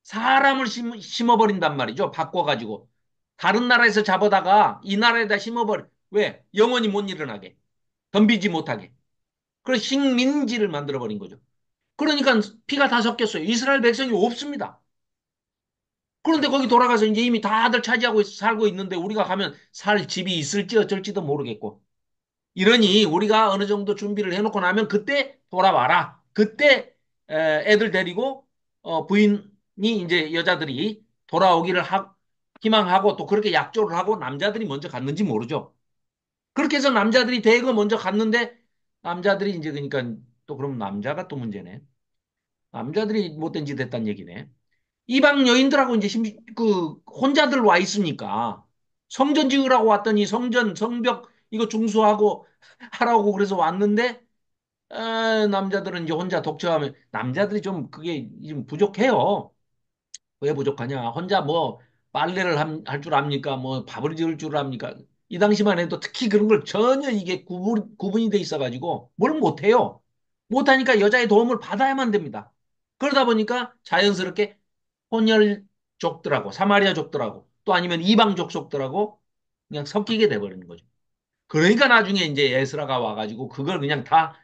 사람을 심어버린단 말이죠. 바꿔가지고. 다른 나라에서 잡아다가 이 나라에다 심어버려. 왜? 영원히 못 일어나게. 덤비지 못하게. 그래서 식민지를 만들어버린 거죠. 그러니까 피가 다 섞였어요. 이스라엘 백성이 없습니다. 그런데 거기 돌아가서 이제 이미 다들 차지하고 살고 있는데 우리가 가면 살 집이 있을지 어쩔지도 모르겠고. 이러니 우리가 어느 정도 준비를 해놓고 나면 그때 돌아와라. 그때 애들 데리고 부인이 이제 여자들이 돌아오기를 희망하고 또 그렇게 약조를 하고 남자들이 먼저 갔는지 모르죠. 그렇게 해서 남자들이 대거 먼저 갔는데 남자들이 이제 그러니까 또 그럼 남자가 또 문제네. 남자들이 못된 짓 했다는 얘기네. 이방 여인들하고 이제 그 혼자들 와 있으니까 성전 지으라고 왔더니 성전 성벽 이거 중수하고 하라고 그래서 왔는데 남자들은 이제 혼자 독처하면 남자들이 좀 그게 좀 부족해요. 왜 부족하냐? 혼자 뭐 빨래를 할 줄 압니까? 뭐 밥을 지을 줄 압니까? 이 당시만 해도 특히 그런 걸 전혀 이게 구분이 돼 있어가지고 뭘 못해요. 못하니까 여자의 도움을 받아야만 됩니다. 그러다 보니까 자연스럽게 혼혈족들하고 사마리아족들하고 또 아니면 이방족속들하고 그냥 섞이게 돼버리는 거죠. 그러니까 나중에 이제 에스라가 와가지고 그걸 그냥 다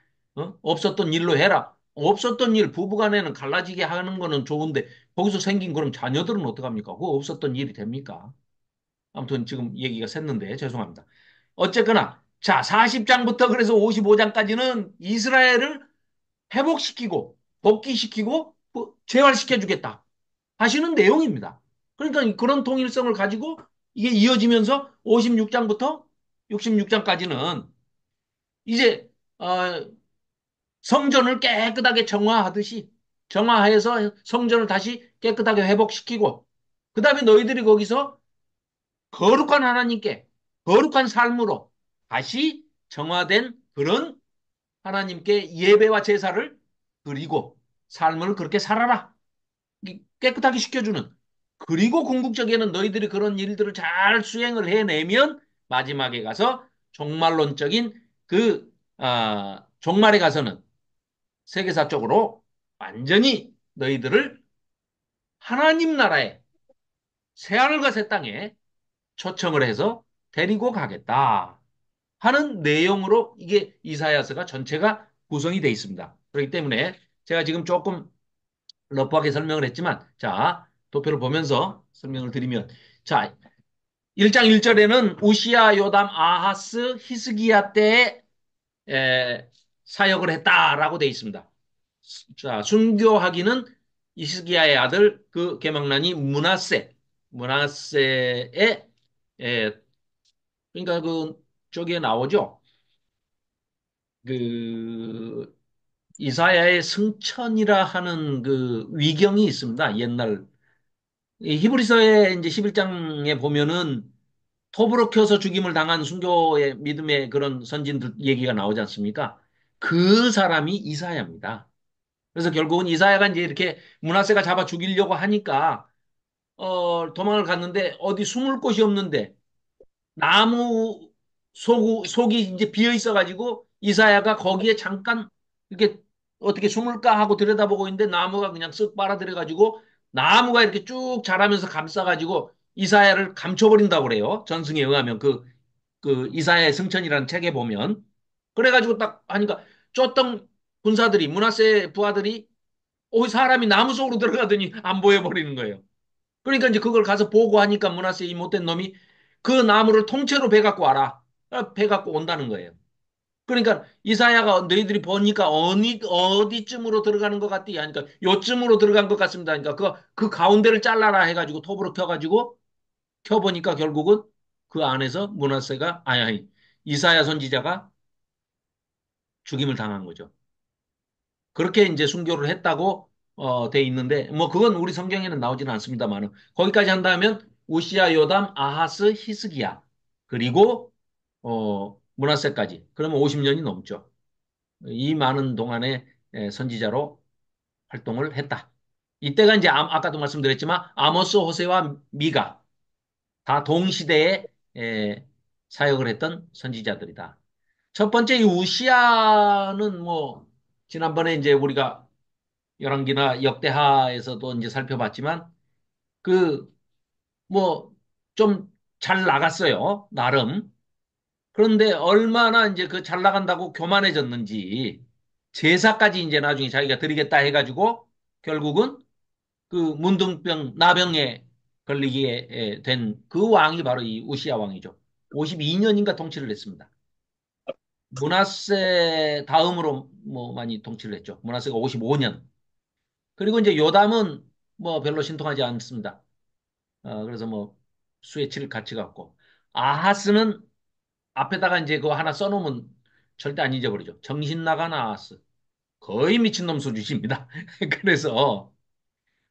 없었던 일로 해라. 없었던 일, 부부간에는 갈라지게 하는 거는 좋은데 거기서 생긴 그럼 자녀들은 어떡합니까? 그거 없었던 일이 됩니까? 아무튼 지금 얘기가 샜는데 죄송합니다. 어쨌거나 자 40장부터 그래서 55장까지는 이스라엘을 회복시키고 복귀시키고 재활시켜 주겠다 하시는 내용입니다. 그러니까 그런 통일성을 가지고 이게 이어지면서 56장부터 66장까지는 이제 성전을 깨끗하게 정화하듯이 정화해서 성전을 다시 깨끗하게 회복시키고 그 다음에 너희들이 거기서 거룩한 하나님께 거룩한 삶으로 다시 정화된 그런 하나님께 예배와 제사를 드리고 삶을 그렇게 살아라. 깨끗하게 시켜주는. 그리고 궁극적에는 너희들이 그런 일들을 잘 수행을 해내면 마지막에 가서 종말론적인 종말에 가서는 세계사적으로 완전히 너희들을 하나님 나라의 새하늘과 새 땅에 초청을 해서 데리고 가겠다 하는 내용으로 이게 이사야서가 전체가 구성이 되어 있습니다. 그렇기 때문에 제가 지금 조금 러프하게 설명을 했지만 자 도표를 보면서 설명을 드리면 자 1장 1절에는 우시야 요담 아하스 히스기야 때에 사역을 했다라고 되어 있습니다. 자, 순교하기는 이스기야의 아들 그 게망난이 문하세의 에, 그러니까 그 저기에 나오죠. 그 이사야의 승천이라 하는 그 위경이 있습니다. 옛날 이 히브리서의 이제 11장에 보면은 톱으로 켜서 죽임을 당한 순교의 믿음의 그런 선진들 얘기가 나오지 않습니까? 그 사람이 이사야입니다. 그래서 결국은 이사야가 이제 이렇게 문하세가 잡아 죽이려고 하니까 도망을 갔는데 어디 숨을 곳이 없는데 나무 속이 이제 비어 있어가지고 이사야가 거기에 잠깐 이렇게 어떻게 숨을까 하고 들여다보고 있는데 나무가 그냥 쓱 빨아들여가지고 나무가 이렇게 쭉 자라면서 감싸가지고 이사야를 감춰버린다고 그래요. 전승에 의하면 그 이사야의 승천이라는 책에 보면 그래가지고 딱 하니까 쫓던 군사들이 문하세 부하들이 사람이 나무 속으로 들어가더니 안 보여버리는 거예요. 그러니까 이제 그걸 가서 보고하니까 문하세 이 못된 놈이 그 나무를 통째로 배 갖고 와라. 배 갖고 온다는 거예요. 그러니까 이사야가 너희들이 보니까 어디쯤으로 들어가는 것 같디? 하니까 요쯤으로 들어간 것 같습니다. 그러니까 그 가운데를 잘라라 해가지고 톱으로 켜가지고 켜보니까 결국은 그 안에서 문하세가 아니 이사야 선지자가 죽임을 당한 거죠. 그렇게 이제 순교를 했다고 돼 있는데 뭐 그건 우리 성경에는 나오지는 않습니다만 거기까지 한다면 우시야 요담 아하스 히스기야 그리고 문하세까지 그러면 50년이 넘죠. 이 많은 동안에 선지자로 활동을 했다. 이때가 이제 아까도 말씀드렸지만 아모스 호세와 미가 다 동시대에 사역을 했던 선지자들이다. 첫 번째 이 우시아는 뭐 지난번에 이제 우리가 열왕기나 역대하에서도 이제 살펴봤지만 그 뭐 좀 잘 나갔어요. 나름. 그런데 얼마나 이제 그 잘 나간다고 교만해졌는지 제사까지 이제 나중에 자기가 드리겠다 해가지고 결국은 그 문둥병 나병에 걸리게 된 그 왕이 바로 이 우시야 왕이죠. 52년인가 통치를 했습니다. 문하세 다음으로 뭐 많이 통치를 했죠. 문하세가 55년. 그리고 이제 요담은 뭐 별로 신통하지 않습니다. 그래서 뭐 수에 칠 같이 갖고 아하스는 앞에다가 이제 그거 하나 써놓으면 절대 안 잊어버리죠. 정신 나간 아하스. 거의 미친놈 수준입니다. 그래서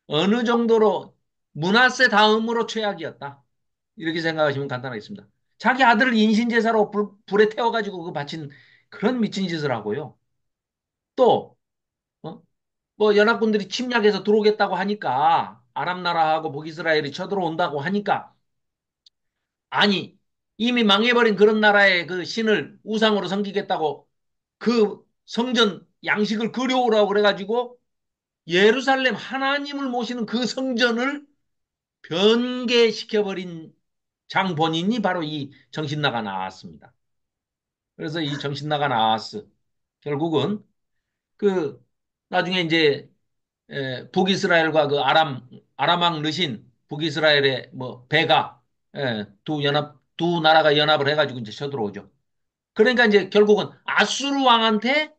어느 정도로 문하세 다음으로 최악이었다. 이렇게 생각하시면 간단하겠습니다. 자기 아들을 인신제사로 불에 태워가지고 그 바친 그런 미친 짓을 하고요. 또, 어? 뭐 연합군들이 침략해서 들어오겠다고 하니까 아랍 나라하고 북이스라엘이 쳐들어온다고 하니까 아니 이미 망해버린 그런 나라의 그 신을 우상으로 섬기겠다고 그 성전 양식을 그려오라고 그래가지고 예루살렘 하나님을 모시는 그 성전을 변개시켜버린 장 본인이 바로 이 정신 나가 나왔습니다. 그래서 이 정신 나가 나왔어. 결국은 그 나중에 이제 북이스라엘과 그 아람왕 르신 북이스라엘의 뭐 배가 두 나라가 연합을 해가지고 이제 쳐들어오죠. 그러니까 이제 결국은 아수르 왕한테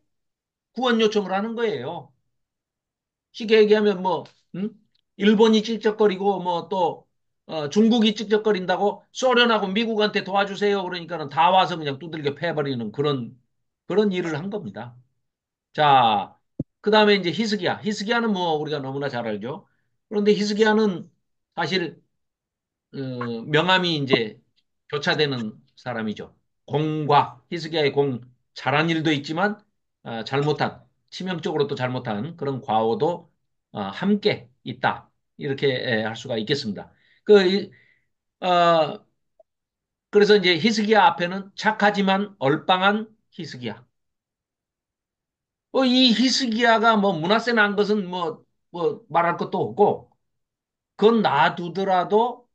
구원 요청을 하는 거예요. 쉽게 얘기하면 뭐 음? 일본이 찝쩍거리고 뭐 또 중국이 찝쩍거린다고 소련하고 미국한테 도와주세요. 그러니까는 다 와서 그냥 두들겨 패버리는 그런 일을 한 겁니다. 자, 그다음에 이제 히스기야. 히스기야는 뭐 우리가 너무나 잘 알죠. 그런데 히스기야는 사실 명함이 이제 교차되는 사람이죠. 공과 히스기야의 공 잘한 일도 있지만 잘못한 치명적으로 또 잘못한 그런 과오도 함께 있다. 이렇게 할 수가 있겠습니다. 그 어, 그래서 이제 히스기야 앞에는 착하지만 얼빵한 히스기야. 이 히스기야가 뭐 문하세 난 것은 뭐 말할 것도 없고 그건 놔두더라도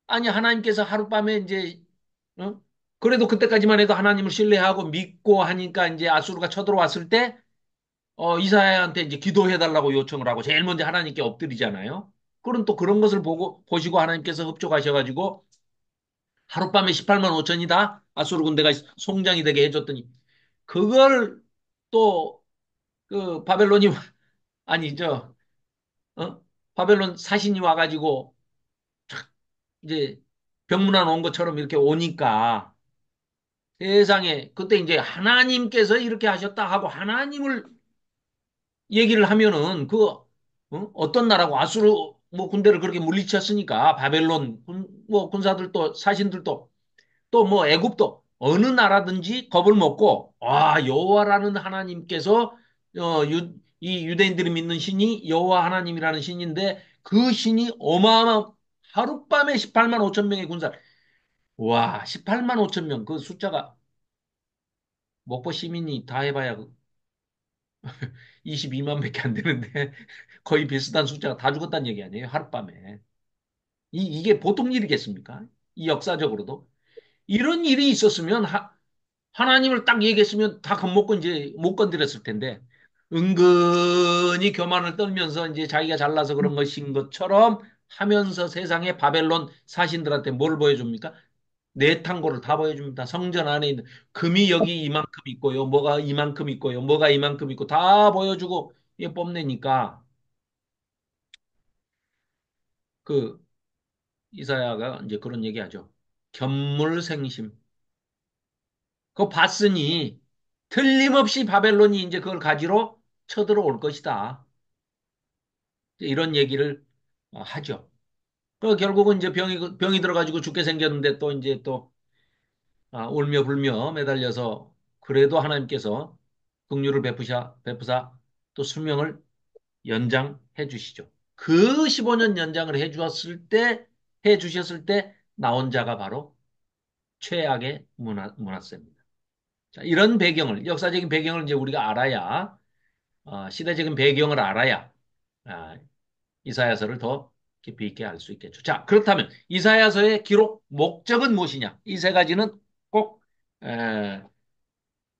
아니 하나님께서 하룻밤에 이제 어? 그래도 그때까지만 해도 하나님을 신뢰하고 믿고 하니까 이제 아수르가 쳐들어왔을 때 이사야한테 이제 기도해 달라고 요청을 하고 제일 먼저 하나님께 엎드리잖아요. 그럼 또 그런 것을 보시고 하나님께서 흡족하셔가지고 하룻밤에 18만 5천이다 아수르 군대가 송장이 되게 해줬더니 그걸 또 그 바벨론이 아니 어? 바벨론 사신이 와가지고 이제 병문안 온 것처럼 이렇게 오니까 세상에 그때 이제 하나님께서 이렇게 하셨다 하고 하나님을 얘기를 하면은 어떤 나라고 아수르 뭐 군대를 그렇게 물리쳤으니까 바벨론 뭐 군사들도 사신들도 또 뭐 애굽도 어느 나라든지 겁을 먹고 여호와라는 하나님께서 이 유대인들이 믿는 신이 여호와 하나님이라는 신인데 그 신이 어마어마 하룻밤에 18만 5천 명의 군사 와 18만 5천 명 그 숫자가 목포 시민이 다 해봐야 22만 밖에 안 되는데 거의 비슷한 숫자가 다 죽었다는 얘기 아니에요 하룻밤에 이게 보통 일이겠습니까? 이 역사적으로도 이런 일이 있었으면 하나님을 딱 얘기했으면 다 겁먹고 이제 못 건드렸을 텐데 은근히 교만을 떨면서 이제 자기가 잘나서 그런 것인 것처럼 하면서 세상에 바벨론 사신들한테 뭘 보여줍니까? 내탄고를 다 보여줍니다. 성전 안에 있는 금이 여기 이만큼 있고요. 뭐가 이만큼 있고요. 뭐가 이만큼 있고 다 보여주고 이게 뽐내니까 그 이사야가 이제 그런 얘기하죠. 견물생심. 그거 봤으니 틀림없이 바벨론이 이제 그걸 가지러 쳐들어올 것이다. 이런 얘기를 하죠. 그 결국은 이제 병이 들어가지고 죽게 생겼는데 또 이제 또 울며 불며 매달려서 그래도 하나님께서 긍휼을 베푸사 또 수명을 연장해 주시죠. 그 15년 연장을 해 주셨을 때 나온 자가 바로 최악의 문하세입니다. 자, 이런 배경을 역사적인 배경을 이제 우리가 알아야 시대적인 배경을 알아야 아, 이사야서를 더 깊이 있게 알 수 있겠죠. 자, 그렇다면 이사야서의 기록 목적은 무엇이냐? 이 세 가지는 꼭 에,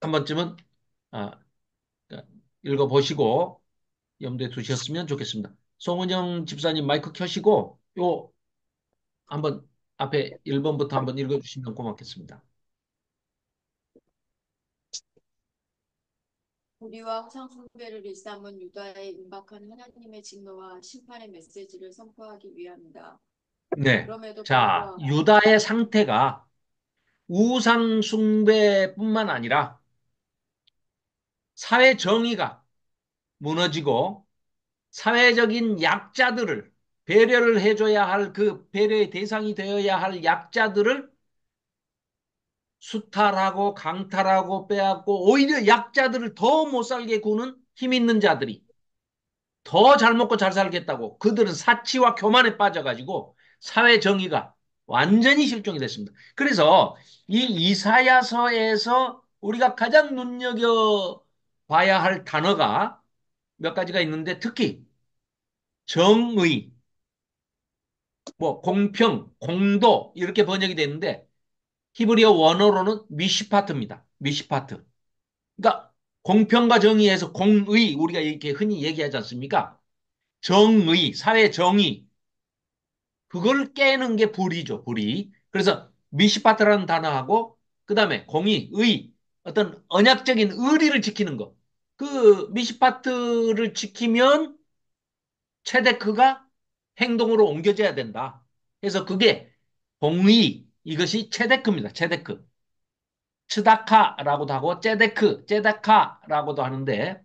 한 번쯤은 아, 읽어보시고 염두에 두셨으면 좋겠습니다. 송은영 집사님 마이크 켜시고 요 한번 앞에 1번부터 한번 읽어주시면 고맙겠습니다. 우리와 우상 숭배를 일삼은 유다의 임박한 하나님의 진노와 심판의 메시지를 선포하기 위함이다. 네. 그럼에도 자, 불구하고 유다의 상태가 우상 숭배뿐만 아니라 사회 정의가 무너지고 사회적인 약자들을 배려를 해줘야 할 그 배려의 대상이 되어야 할 약자들을 수탈하고 강탈하고 빼앗고 오히려 약자들을 더 못 살게 구는 힘 있는 자들이 더 잘 먹고 잘 살겠다고 그들은 사치와 교만에 빠져가지고 사회 정의가 완전히 실종이 됐습니다. 그래서 이 이사야서에서 우리가 가장 눈여겨 봐야 할 단어가 몇 가지가 있는데 특히 정의, 뭐 공평, 공도 이렇게 번역이 되는데 히브리어 원어로는 미시파트입니다. 미시파트. 그러니까 공평과 정의에서 공의 우리가 이렇게 흔히 얘기하지 않습니까? 정의, 사회 정의 그걸 깨는 게 불의죠. 불의. 그래서 미시파트라는 단어하고 그다음에 공의, 의 어떤 언약적인 의리를 지키는 것. 그 미시파트를 지키면 체데크가 행동으로 옮겨져야 된다. 그래서 그게 공의 이것이 체데크입니다. 체데크. 츠다카라고도 하고 제데크, 제다카라고도 하는데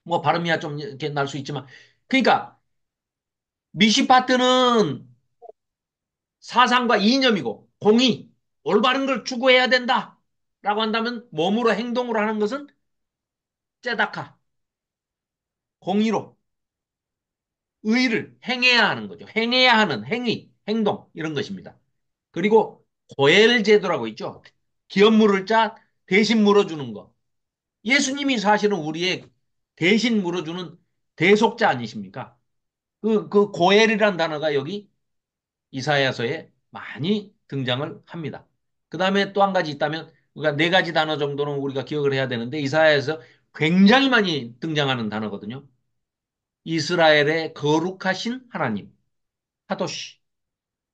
뭐 발음이야 좀 이렇게 날 수 있지만 그러니까 미시파트는 사상과 이념이고 공의, 올바른 걸 추구해야 된다라고 한다면 몸으로 행동으로 하는 것은 제다카, 공의로 의를 행해야 하는 거죠. 행해야 하는 행위, 행동 이런 것입니다. 그리고 고엘 제도라고 있죠. 기업 물을 자 대신 물어주는 거. 예수님이 사실은 우리의 대신 물어주는 대속자 아니십니까? 그 고엘이라는 단어가 여기 이사야서에 많이 등장을 합니다. 그 다음에 또 한 가지 있다면 우리가 네 가지 단어 정도는 우리가 기억을 해야 되는데 이사야에서 굉장히 많이 등장하는 단어거든요. 이스라엘의 거룩하신 하나님, 카도시,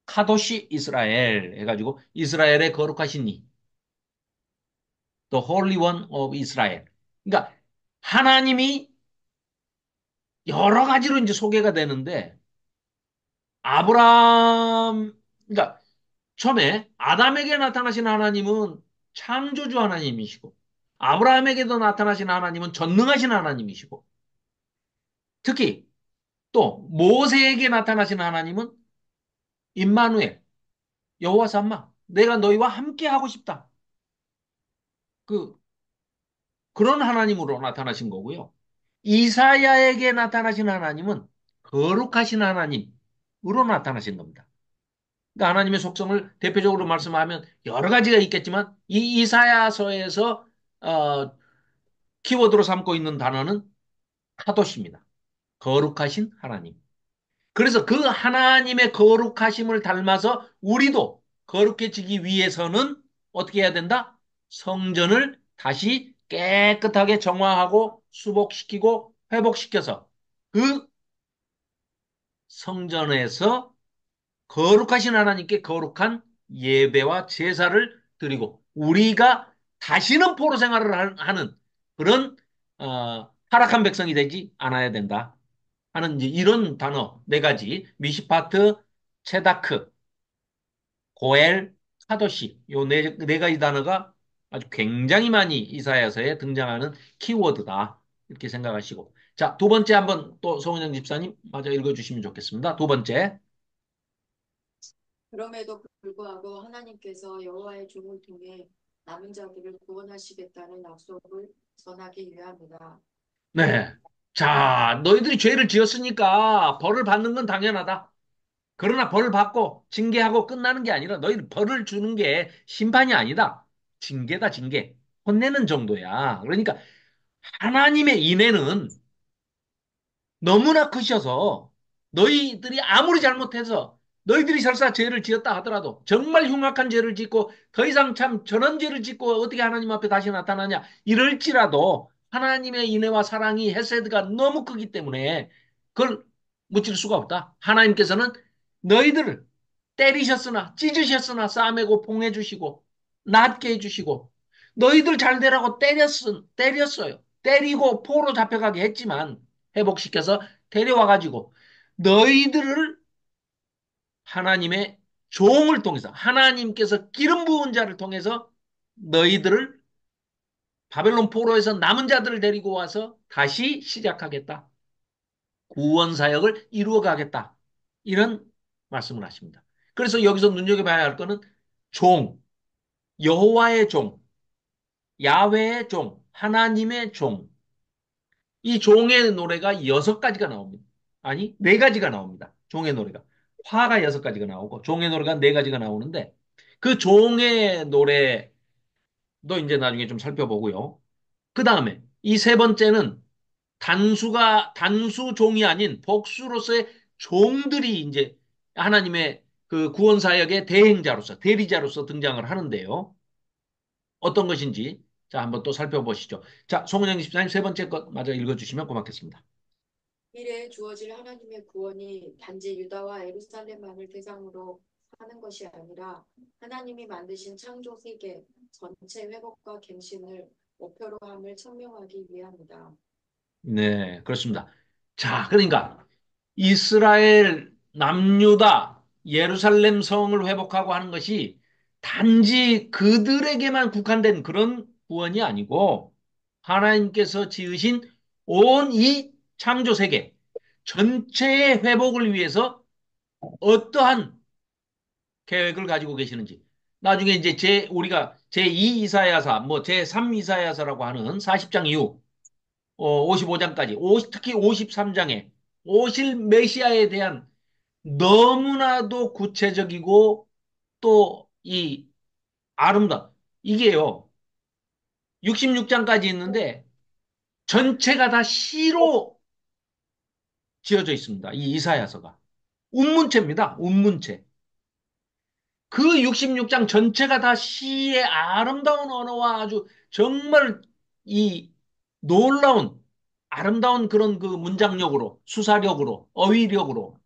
카도시 이스라엘 해가지고 이스라엘의 거룩하신 이, The Holy One of Israel. 그러니까 하나님이 여러 가지로 이제 소개가 되는데 아브라함, 그러니까 처음에 아담에게 나타나신 하나님은 창조주 하나님이시고 아브라함에게도 나타나신 하나님은 전능하신 하나님이시고 특히 또 모세에게 나타나신 하나님은 임마누엘, 여호와 삼마, 내가 너희와 함께 하고 싶다. 그 그런 하나님으로 나타나신 거고요. 이사야에게 나타나신 하나님은 거룩하신 하나님으로 나타나신 겁니다. 그러니까 하나님의 속성을 대표적으로 말씀하면 여러 가지가 있겠지만 이 이사야서에서 어, 키워드로 삼고 있는 단어는 카도시입니다. 거룩하신 하나님. 그래서 그 하나님의 거룩하심을 닮아서 우리도 거룩해지기 위해서는 어떻게 해야 된다? 성전을 다시 깨끗하게 정화하고 수복시키고 회복시켜서 그 성전에서 거룩하신 하나님께 거룩한 예배와 제사를 드리고 우리가 다시는 포로 생활을 하는 그런 타락한 백성이 되지 않아야 된다 하는 이제 이런 단어 네 가지 미시파트, 체다크, 고엘, 카도시 요 네 가지 단어가 아주 굉장히 많이 이사야서에 등장하는 키워드다 이렇게 생각하시고 자, 두 번째 한번 또 송은영 집사님 마저 읽어주시면 좋겠습니다. 두 번째. 그럼에도 불구하고 하나님께서 여호와의 종을 통해 남은 자들을 구원하시겠다는 약속을 전하기 위함이다. 네. 자, 너희들이 죄를 지었으니까 벌을 받는 건 당연하다. 그러나 벌을 받고 징계하고 끝나는 게 아니라 너희들 벌을 주는 게 심판이 아니다. 징계다, 징계. 혼내는 정도야. 그러니까 하나님의 인애는 너무나 크셔서 너희들이 아무리 잘못해서 너희들이 설사 죄를 지었다 하더라도 정말 흉악한 죄를 짓고 더 이상 참 저런 죄를 짓고 어떻게 하나님 앞에 다시 나타나냐 이럴지라도 하나님의 인애와 사랑이 헤세드가 너무 크기 때문에 그걸 묻힐 수가 없다. 하나님께서는 너희들을 때리셨으나 찢으셨으나 싸매고 봉해 주시고 낫게 해 주시고 너희들 잘 되라고 때렸어요. 때리고 포로 잡혀가게 했지만 회복시켜서 데려와 가지고 너희들을 하나님의 종을 통해서 하나님께서 기름 부은 자를 통해서 너희들을 바벨론 포로에서 남은 자들을 데리고 와서 다시 시작하겠다. 구원 사역을 이루어 가겠다. 이런 말씀을 하십니다. 그래서 여기서 눈여겨봐야 할 거는 종, 여호와의 종, 야훼의 종, 하나님의 종. 이 종의 노래가 여섯 가지가 나옵니다. 아니, 네 가지가 나옵니다. 종의 노래가. 화가 여섯 가지가 나오고 종의 노래가 네 가지가 나오는데 그 종의 노래도 이제 나중에 좀 살펴보고요. 그 다음에 이 세 번째는 단수 종이 아닌 복수로서의 종들이 이제 하나님의 그 구원 사역의 대행자로서 대리자로서 등장을 하는데요. 어떤 것인지 자 한번 또 살펴보시죠. 자, 송은영 집사님 세 번째 것 마저 읽어주시면 고맙겠습니다. 미래에 주어질 하나님의 구원이 단지 유다와 예루살렘만을 대상으로 하는 것이 아니라 하나님이 만드신 창조 세계 전체 회복과 갱신을 목표로 함을 천명하기 위함이다. 네, 그렇습니다. 자, 그러니까 이스라엘 남유다 예루살렘 성을 회복하고 하는 것이 단지 그들에게만 국한된 그런 구원이 아니고 하나님께서 지으신 온 이 창조 세계 전체의 회복을 위해서 어떠한 계획을 가지고 계시는지 나중에 이제 우리가 제2 이사야서 뭐 제3 이사야서라고 하는 40장 이후 55장까지 특히 53장에 오실 메시아에 대한 너무나도 구체적이고 또 이 이게요. 66장까지 있는데 전체가 다 시로 지어져 있습니다. 이 이사야서가. 운문체입니다. 운문체. 그 66장 전체가 다 시의 아름다운 언어와 아주 정말 이 놀라운 아름다운 그런 그 문장력으로 수사력으로 어휘력으로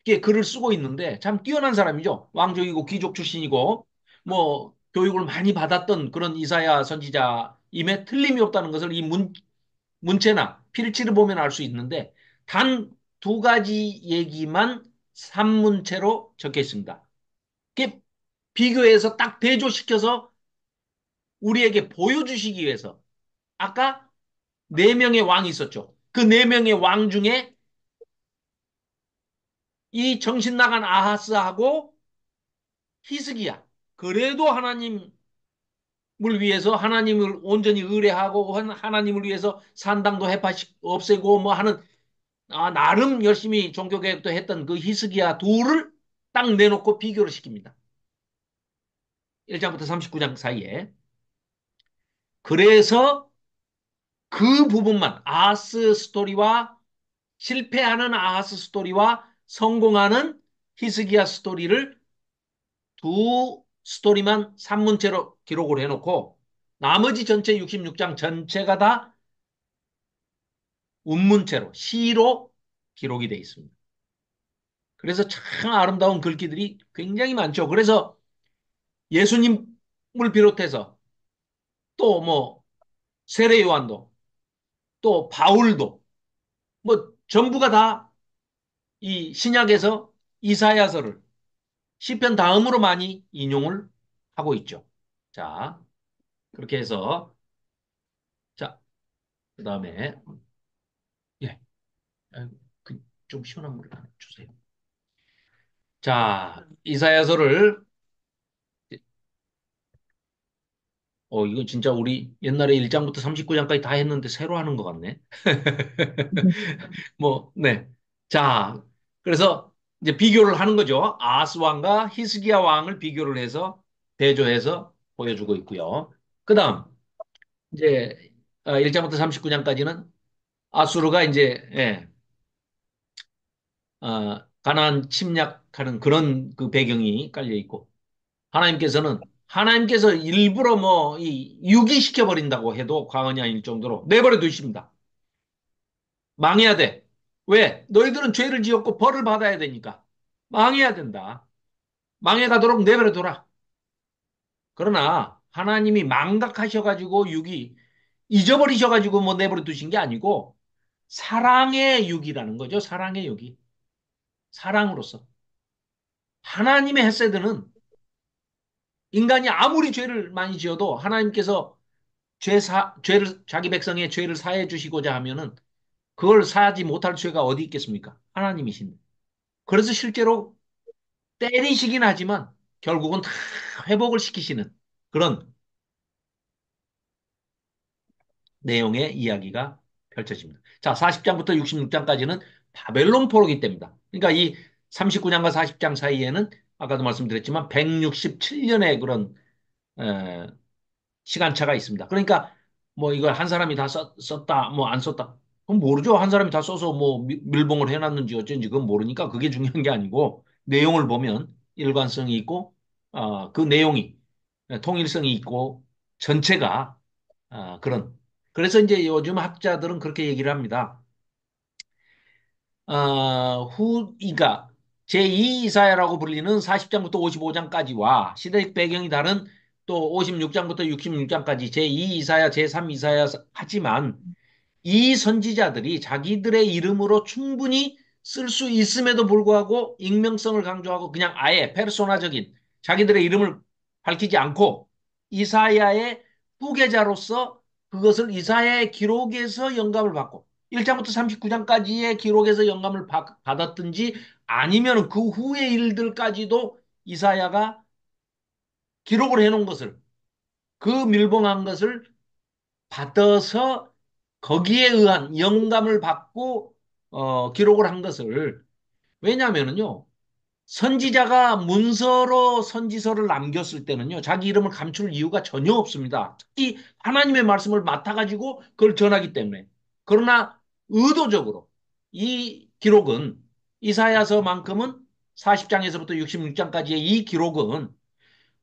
이렇게 글을 쓰고 있는데 참 뛰어난 사람이죠. 왕족이고 귀족 출신이고 뭐 교육을 많이 받았던 그런 이사야 선지자임에 틀림이 없다는 것을 이 문체나 필치를 보면 알 수 있는데 단 두 가지 얘기만 산문체로 적혀 있습니다. 그게 비교해서 딱 대조시켜서 우리에게 보여주시기 위해서 아까 네 명의 왕이 있었죠. 그 네 명의 왕 중에 이 정신 나간 아하스하고 히스기야. 그래도 하나님을 위해서 하나님을 온전히 의뢰하고 하나님을 위해서 산당도 없애고 뭐 하는 나름 열심히 종교개혁도 했던 그 히스기야 둘을 딱 내놓고 비교를 시킵니다. 1장부터 39장 사이에. 그래서 그 부분만 아하스 스토리와 실패하는 아하스 스토리와 성공하는 히스기야 스토리를 두 스토리만 산문체로 기록을 해놓고 나머지 전체 66장 전체가 다 운문체로 시로 기록이 되어 있습니다. 그래서 참 아름다운 글귀들이 굉장히 많죠. 그래서 예수님을 비롯해서 또 뭐 세례 요한도 또 바울도 뭐 전부가 다 이 신약에서 이사야서를 시편 다음으로 많이 인용을 하고 있죠. 자, 그렇게 해서 자, 그다음에 예. 좀 시원한 물 하나 주세요. 자, 이사야서를 이거 진짜 우리 옛날에 1장부터 39장까지 다 했는데 새로 하는 것 같네. 뭐, 네. 자, 그래서 이제 비교를 하는 거죠. 아하스 왕과 히스기야 왕을 비교를 해서 대조해서 보여주고 있고요. 그다음 이제 1장부터 39장까지는 아수르가 이제 가나안 침략하는 그런 그 배경이 깔려 있고 하나님께서는 하나님께서 일부러 뭐, 유기시켜 버린다고 해도 과언이 아닐 정도로 내버려 두십니다. 망해야 돼. 왜? 너희들은 죄를 지었고 벌을 받아야 되니까. 망해야 된다. 망해가도록 내버려 둬라. 그러나 하나님이 망각하셔가지고 잊어버리셔가지고 뭐 내버려 두신 게 아니고 사랑의 육이라는 거죠. 사랑의 육이. 사랑으로서. 하나님의 헤세드는 인간이 아무리 죄를 많이 지어도 하나님께서 죄를, 자기 백성의 죄를 사해 주시고자 하면은 그걸 사하지 못할 죄가 어디 있겠습니까? 하나님이신데. 그래서 실제로 때리시긴 하지만 결국은 다 회복을 시키시는 그런 내용의 이야기가 펼쳐집니다. 자, 40장부터 66장까지는 바벨론 포로기 때입니다. 그러니까 이 39장과 40장 사이에는 아까도 말씀드렸지만 167년의 그런 에, 시간차가 있습니다. 그러니까 뭐 이걸 한 사람이 다 썼다, 뭐 안 썼다. 그건 모르죠. 한 사람이 다 써서 뭐 밀봉을 해놨는지 어쩐지 그건 모르니까 그게 중요한 게 아니고 내용을 보면 일관성이 있고 그 내용이 통일성이 있고 전체가 그런. 그래서 이제 요즘 학자들은 그렇게 얘기를 합니다. 후이가 제2 이사야라고 불리는 40장부터 55장까지와 시대적 배경이 다른 또 56장부터 66장까지 제2 이사야, 제3 이사야 하지만 이 선지자들이 자기들의 이름으로 충분히 쓸 수 있음에도 불구하고 익명성을 강조하고 그냥 아예 페르소나적인 자기들의 이름을 밝히지 않고 이사야의 후계자로서 그것을 이사야의 기록에서 영감을 받고 1장부터 39장까지의 기록에서 영감을 받았든지 아니면 그 후의 일들까지도 이사야가 기록을 해놓은 것을 그 밀봉한 것을 받아서 거기에 의한 영감을 받고 기록을 한 것을 왜냐하면은요 선지자가 문서로 선지서를 남겼을 때는요 자기 이름을 감출 이유가 전혀 없습니다. 특히 하나님의 말씀을 맡아가지고 그걸 전하기 때문에 그러나 의도적으로 이 기록은 이사야서만큼은 40장에서부터 66장까지의 이 기록은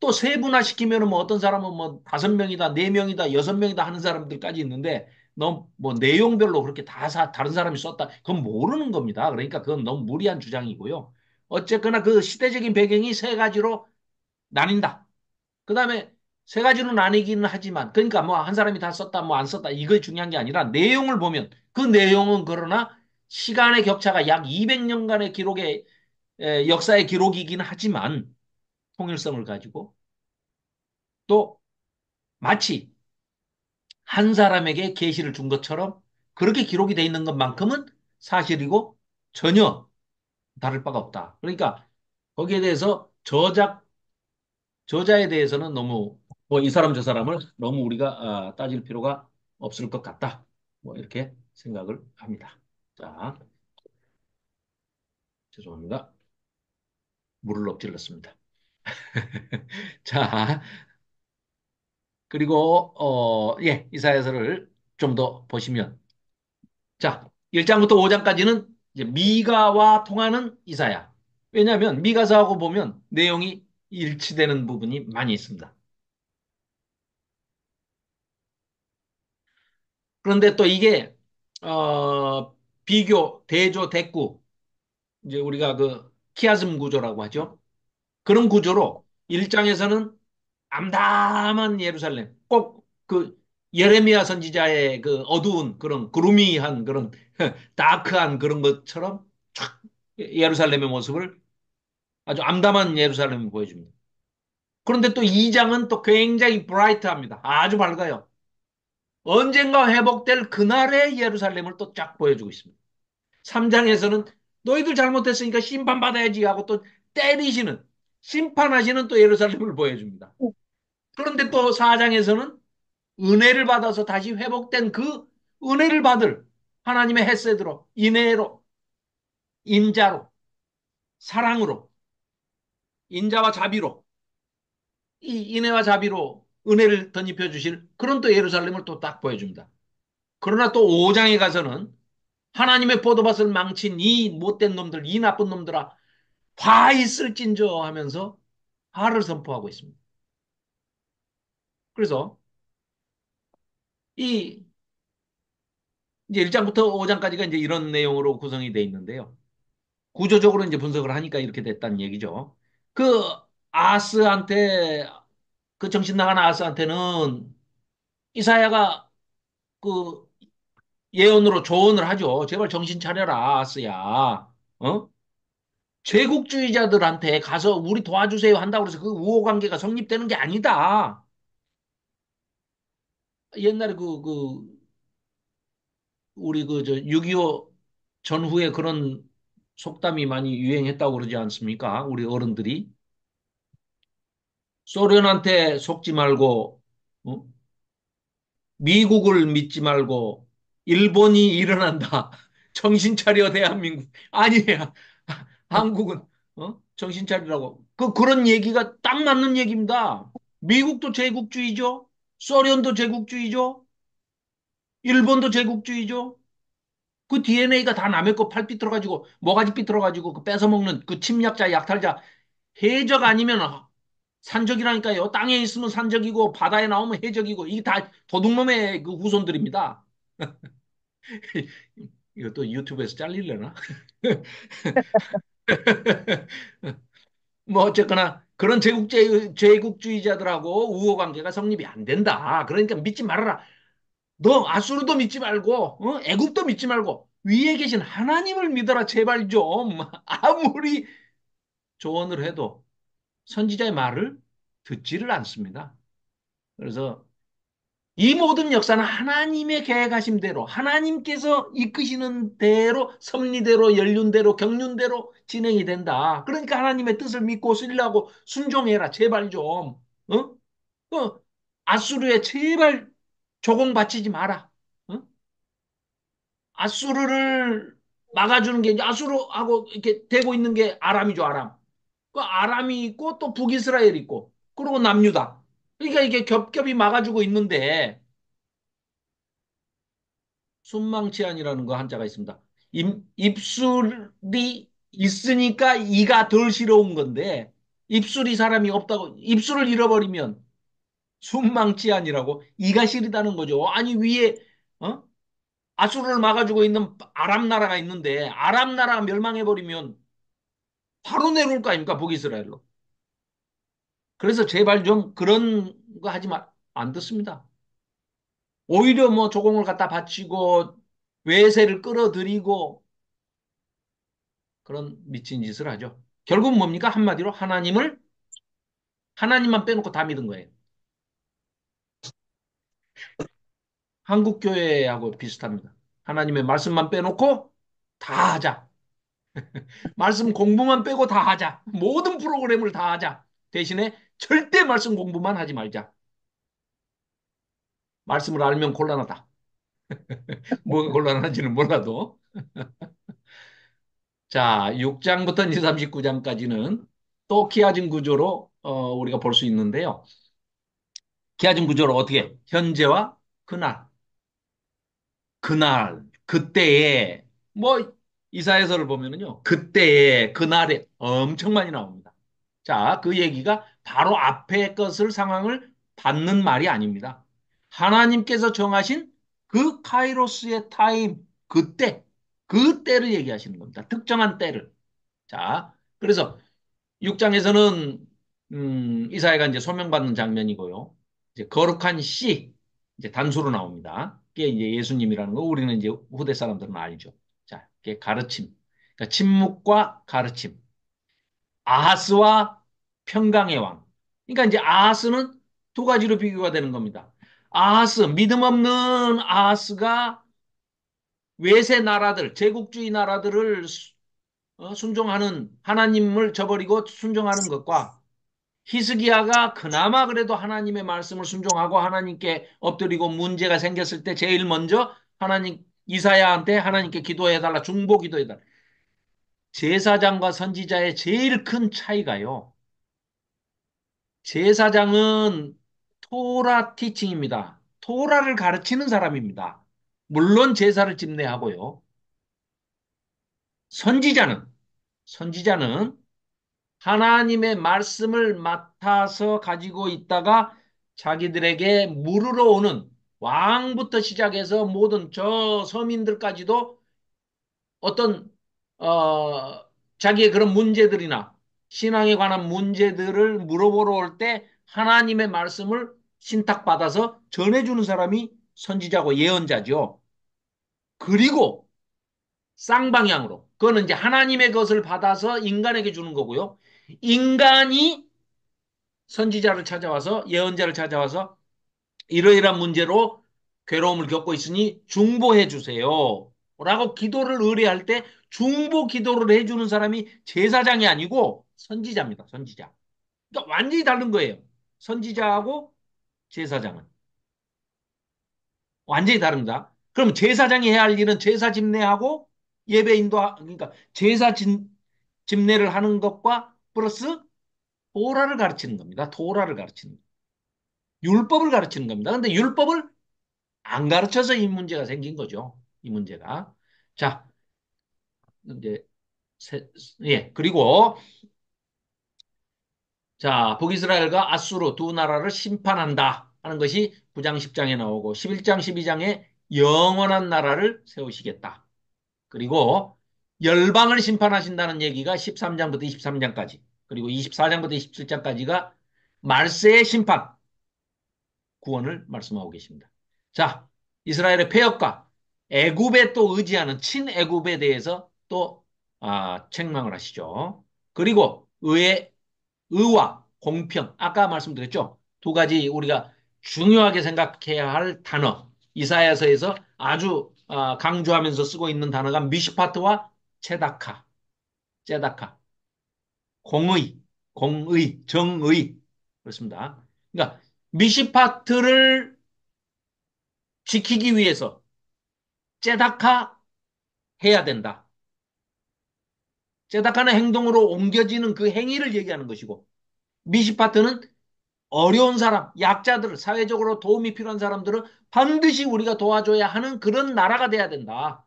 또 세분화시키면은 뭐 어떤 사람은 뭐 5명이다, 4명이다, 6명이다 하는 사람들까지 있는데 너무 뭐 내용별로 그렇게 다른 사람이 썼다. 그건 모르는 겁니다. 그러니까 그건 너무 무리한 주장이고요. 어쨌거나 그 시대적인 배경이 세 가지로 나뉜다. 그 다음에 세 가지로 나뉘기는 하지만 그러니까 뭐 한 사람이 다 썼다, 뭐 안 썼다 이거 중요한 게 아니라 내용을 보면 그 내용은 그러나 시간의 격차가 약 200년간의 기록의 역사의 기록이긴 하지만 통일성을 가지고 또 마치 한 사람에게 계시를 준 것처럼 그렇게 기록이 돼 있는 것만큼은 사실이고 전혀 다를 바가 없다. 그러니까 거기에 대해서 저자에 대해서는 너무 뭐 이 사람 저 사람을 너무 우리가 따질 필요가 없을 것 같다. 뭐 이렇게 생각을 합니다. 자, 죄송합니다. 물을 엎질렀습니다. 자, 그리고 예, 이사야서를 좀 더 보시면 자, 1장부터 5장까지는 이제 미가와 통하는 이사야. 왜냐하면 미가서하고 보면 내용이 일치되는 부분이 많이 있습니다. 그런데 또 이게 비교, 대조, 대구 이제 우리가 그 키아즘 구조라고 하죠. 그런 구조로 1장에서는 암담한 예루살렘, 꼭 그 예레미야 선지자의 그 어두운 그런 그루미한 그런 다크한 그런 것처럼 촥 예루살렘의 모습을 아주 암담한 예루살렘을 보여줍니다. 그런데 또 2장은 또 굉장히 브라이트합니다. 아주 밝아요. 언젠가 회복될 그날의 예루살렘을 또 쫙 보여주고 있습니다. 3장에서는 너희들 잘못했으니까 심판받아야지 하고 또 때리시는, 심판하시는 또 예루살렘을 보여줍니다. 그런데 또 4장에서는 은혜를 받아서 다시 회복된 그 은혜를 받을 하나님의 햇새으로 인애로, 인자로, 사랑으로, 인자와 자비로 이 인애와 자비로 은혜를 덧입혀 주실 그런 또 예루살렘을 또 딱 보여줍니다. 그러나 또 5장에 가서는 하나님의 포도밭을 망친 이 못된 놈들, 이 나쁜 놈들아, 화 있을진저 하면서 화를 선포하고 있습니다. 그래서 이 이제 1장부터 5장까지가 이제 이런 내용으로 구성이 돼 있는데요. 구조적으로 이제 분석을 하니까 이렇게 됐다는 얘기죠. 그 아스한테 그 정신 나간 아스한테는 이사야가 그 예언으로 조언을 하죠. 제발 정신 차려라, 아스야. 어? 제국주의자들한테 가서 우리 도와주세요 한다고 해서 그 우호 관계가 성립되는 게 아니다. 옛날에 우리 저 6.25 전후에 그런 속담이 많이 유행했다고 그러지 않습니까? 우리 어른들이. 소련한테 속지 말고, 어? 미국을 믿지 말고, 일본이 일어난다. 정신 차려, 대한민국. 아니에요. 한국은, 정신 차리라고. 그런 얘기가 딱 맞는 얘기입니다. 미국도 제국주의죠. 소련도 제국주의죠. 일본도 제국주의죠. 그 DNA가 다 남의 거 팔 삐뚤어가지고, 모가지 삐뚤어가지고, 그 뺏어먹는 그 침략자, 약탈자, 해적 아니면 산적이라니까요. 땅에 있으면 산적이고, 바다에 나오면 해적이고, 이게 다 도둑놈의 그 후손들입니다. 이것도 유튜브에서 잘리려나? 뭐, 어쨌거나, 그런 제국주의자들하고 우호 관계가 성립이 안 된다. 그러니까 믿지 말아라. 너 아수르도 믿지 말고, 애굽도 믿지 말고, 위에 계신 하나님을 믿어라, 제발 좀. 아무리 조언을 해도 선지자의 말을 듣지를 않습니다. 그래서 이 모든 역사는 하나님의 계획하신 대로, 하나님께서 이끄시는 대로, 섭리대로, 연륜대로, 경륜대로 진행이 된다. 그러니까 하나님의 뜻을 믿고 쓰려고 순종해라. 제발 좀. 어? 아수르에 제발 조공 바치지 마라. 어? 아수르를 막아주는 게 이제 아수르하고 이렇게 되고 있는 게 아람이죠, 아람. 그 아람이 있고 또 북이스라엘 있고 그리고 남유다. 그러니까 이게 겹겹이 막아주고 있는데 순망치안이라는 거 한자가 있습니다. 입술이 있으니까 이가 덜 시러운 건데 입술이 사람이 없다고 입술을 잃어버리면 순망치안이라고 이가 시리다는 거죠. 아니 위에 어? 아수르를 막아주고 있는 아람 나라가 있는데 아람 나라가 멸망해버리면 바로 내려올 거 아닙니까? 북이스라엘로. 그래서 제발 좀 그런 거 하지 마. 안 듣습니다. 오히려 뭐 조공을 갖다 바치고 외세를 끌어들이고 그런 미친 짓을 하죠. 결국 뭡니까? 한마디로 하나님만 빼놓고 다 믿은 거예요. 한국 교회하고 비슷합니다. 하나님의 말씀만 빼놓고 다 하자. 말씀 공부만 빼고 다 하자. 모든 프로그램을 다 하자. 대신에 절대 말씀 공부만 하지 말자. 말씀을 알면 곤란하다. 뭐가 곤란한지는 몰라도. 자, 6장부터 이제 39장까지는 또 키아진 구조로 우리가 볼 수 있는데요. 키아진 구조로 어떻게? 현재와 그날, 그때에 뭐 이사야서를 보면은요. 그때에 그날에 엄청 많이 나옵니다. 자, 그 얘기가 바로 앞에 것을 상황을 받는 말이 아닙니다. 하나님께서 정하신 그 카이로스의 타임, 그때를 얘기하시는 겁니다. 특정한 때를. 자, 그래서 6장에서는 이사야가 이제 소명받는 장면이고요. 이제 거룩한 씨 이제 단수로 나옵니다. 그게 이제 예수님이라는 거 우리는 이제 후대 사람들은 알죠. 자, 그게 가르침. 그러니까 침묵과 가르침. 아하스와 평강의 왕. 그러니까 이제 아하스는 두 가지로 비교가 되는 겁니다. 아하스, 믿음 없는 아하스가 외세 나라들, 제국주의 나라들을 순종하는 하나님을 저버리고 순종하는 것과 히스기야가 그나마 그래도 하나님의 말씀을 순종하고 하나님께 엎드리고 문제가 생겼을 때 제일 먼저 하나님 이사야한테 하나님께 기도해달라 중보 기도해달라. 제사장과 선지자의 제일 큰 차이가요. 제사장은 토라 티칭입니다. 토라를 가르치는 사람입니다. 물론 제사를 집례하고요. 선지자는 선지자는 하나님의 말씀을 맡아서 가지고 있다가 자기들에게 물으러 오는 왕부터 시작해서 모든 저 서민들까지도 어떤 자기의 그런 문제들이나 신앙에 관한 문제들을 물어보러 올 때 하나님의 말씀을 신탁받아서 전해주는 사람이 선지자고 예언자죠. 그리고 쌍방향으로 그거는 이제 하나님의 것을 받아서 인간에게 주는 거고요. 인간이 선지자를 찾아와서 예언자를 찾아와서 이러이러한 문제로 괴로움을 겪고 있으니 중보해 주세요. 라고 기도를 의뢰할 때 중보 기도를 해주는 사람이 제사장이 아니고 선지자입니다. 선지자. 그러니까 완전히 다른 거예요. 선지자하고 제사장은. 완전히 다릅니다. 그럼 제사장이 해야 할 일은 제사 집례하고 예배 인도, 그러니까 집례를 하는 것과 플러스 토라를 가르치는 겁니다. 토라를 가르치는. 율법을 가르치는 겁니다. 근데 율법을 안 가르쳐서 이 문제가 생긴 거죠. 이 문제가. 자, 이제, 예, 그리고, 자, 북이스라엘과 아수르 두 나라를 심판한다 하는 것이 9장 10장에 나오고 11장 12장에 영원한 나라를 세우시겠다. 그리고 열방을 심판하신다는 얘기가 13장부터 23장까지, 그리고 24장부터 27장까지가 말세의 심판, 구원을 말씀하고 계십니다. 자, 이스라엘의 폐역과 애굽에 또 의지하는 친애굽에 대해서 또 책망을 하시죠. 그리고 의와 공평, 아까 말씀드렸죠. 두 가지 우리가 중요하게 생각해야 할 단어. 이사야서에서 아주 강조하면서 쓰고 있는 단어가 미시파트와 체다카, 제다카, 공의, 정의. 그렇습니다. 그러니까 미시파트를 지키기 위해서 제다카 해야 된다. 제다카는 행동으로 옮겨지는 그 행위를 얘기하는 것이고, 미시파트는 어려운 사람, 약자들, 사회적으로 도움이 필요한 사람들을 반드시 우리가 도와줘야 하는 그런 나라가 돼야 된다.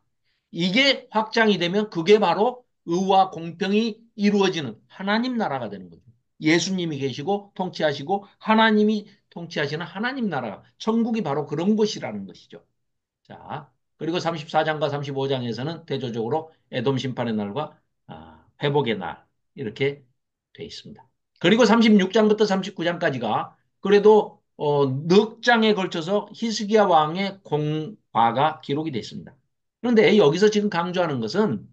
이게 확장이 되면 그게 바로 의와 공평이 이루어지는 하나님 나라가 되는 거죠. 예수님이 계시고 통치하시고 하나님이 통치하시는 하나님 나라, 천국이 바로 그런 것이라는 것이죠. 자, 그리고 34장과 35장에서는 대조적으로 에돔 심판의 날과 회복의 날 이렇게 돼 있습니다. 그리고 36장부터 39장까지가 그래도 넉 장에 걸쳐서 히스기야 왕의 공화가 기록이 돼 있습니다. 그런데 여기서 지금 강조하는 것은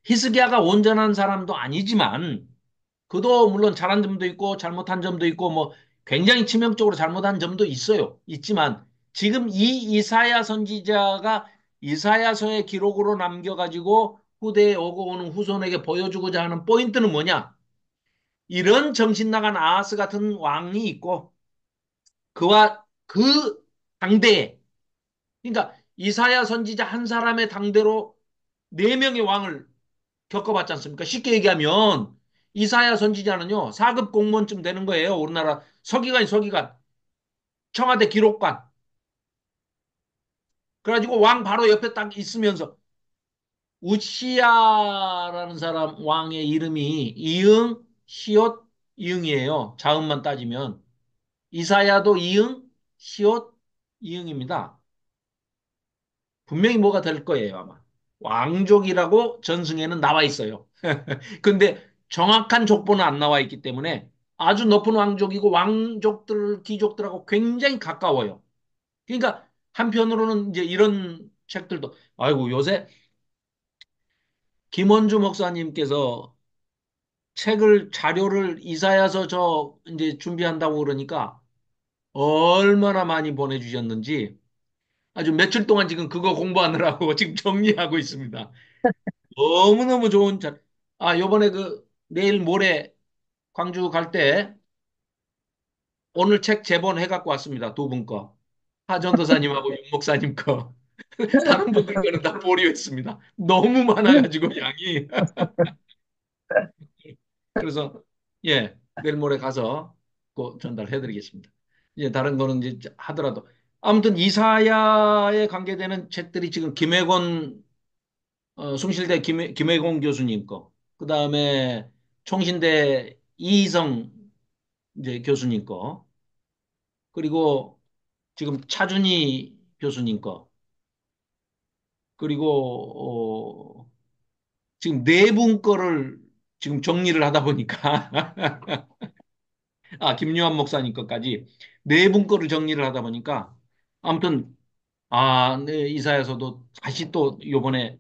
히스기야가 온전한 사람도 아니지만 그도 물론 잘한 점도 있고 잘못한 점도 있고 뭐 굉장히 치명적으로 잘못한 점도 있어요. 있지만 지금 이 이사야 선지자가 이사야서의 기록으로 남겨가지고 후대에 오고 오는 후손에게 보여주고자 하는 포인트는 뭐냐? 이런 정신 나간 아하스 같은 왕이 있고 그와 그 당대에 그러니까 이사야 선지자 한 사람의 당대로 네 명의 왕을 겪어봤지 않습니까? 쉽게 얘기하면 이사야 선지자는요 4급 공무원쯤 되는 거예요. 우리나라 서기관 청와대 기록관 그래가지고 왕 바로 옆에 딱 있으면서 우시야라는 사람 왕의 이름이 이응 시옷 이응이에요. 자음만 따지면 이사야도 이응 시옷 이응입니다. 분명히 뭐가 될 거예요 아마. 왕족이라고 전승에는 나와 있어요. 근데 정확한 족보는 안 나와 있기 때문에 아주 높은 왕족이고 왕족들, 귀족들하고 굉장히 가까워요. 그러니까 한편으로는 이제 이런 책들도 아이고 요새 김원주 목사님께서 자료를 이사야서 저 이제 준비한다고 그러니까 얼마나 많이 보내주셨는지 아주 며칠 동안 지금 그거 공부하느라고 지금 정리하고 있습니다. 너무너무 좋은 요번에 내일 모레 광주 갈 때 오늘 책 제본 해갖고 왔습니다. 두 분 거. 하전도사님하고 윤 목사님 거. 다른 분들 거는 다 보류했습니다. 너무 많아가지고 양이. 그래서 예, 내일 모레 가서 그 전달해드리겠습니다. 이제 다른 거는 이제 하더라도 아무튼 이사야에 관계되는 책들이 지금 숭실대 김해곤 교수님 거, 그 다음에 총신대 이희성 이제 교수님 거, 그리고 지금 차준희 교수님 거, 그리고 지금 네 분 거를 지금 정리를 하다 보니까 김요한 목사님 것까지 네 분 거를 정리를 하다 보니까 아무튼 네, 이사야서도 다시 또 요번에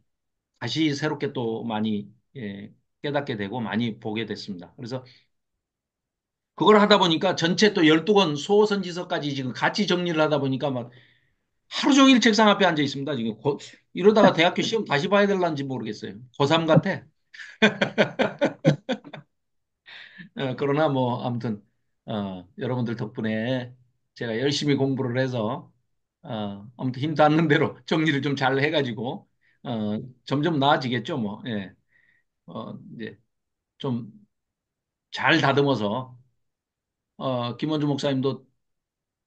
다시 새롭게 또 많이 깨닫게 되고 많이 보게 됐습니다. 그래서 그걸 하다 보니까 전체 또 12권 소선지서까지 지금 같이 정리를 하다 보니까 막 하루 종일 책상 앞에 앉아 있습니다. 지금 이러다가 대학교 시험 다시 봐야 될란지 모르겠어요. 고3 같아. 그러나 뭐 아무튼 여러분들 덕분에 제가 열심히 공부를 해서 아무튼 힘 닿는 대로 정리를 좀 잘 해가지고 점점 나아지겠죠 뭐. 예. 이제 좀 잘 다듬어서 김원주 목사님도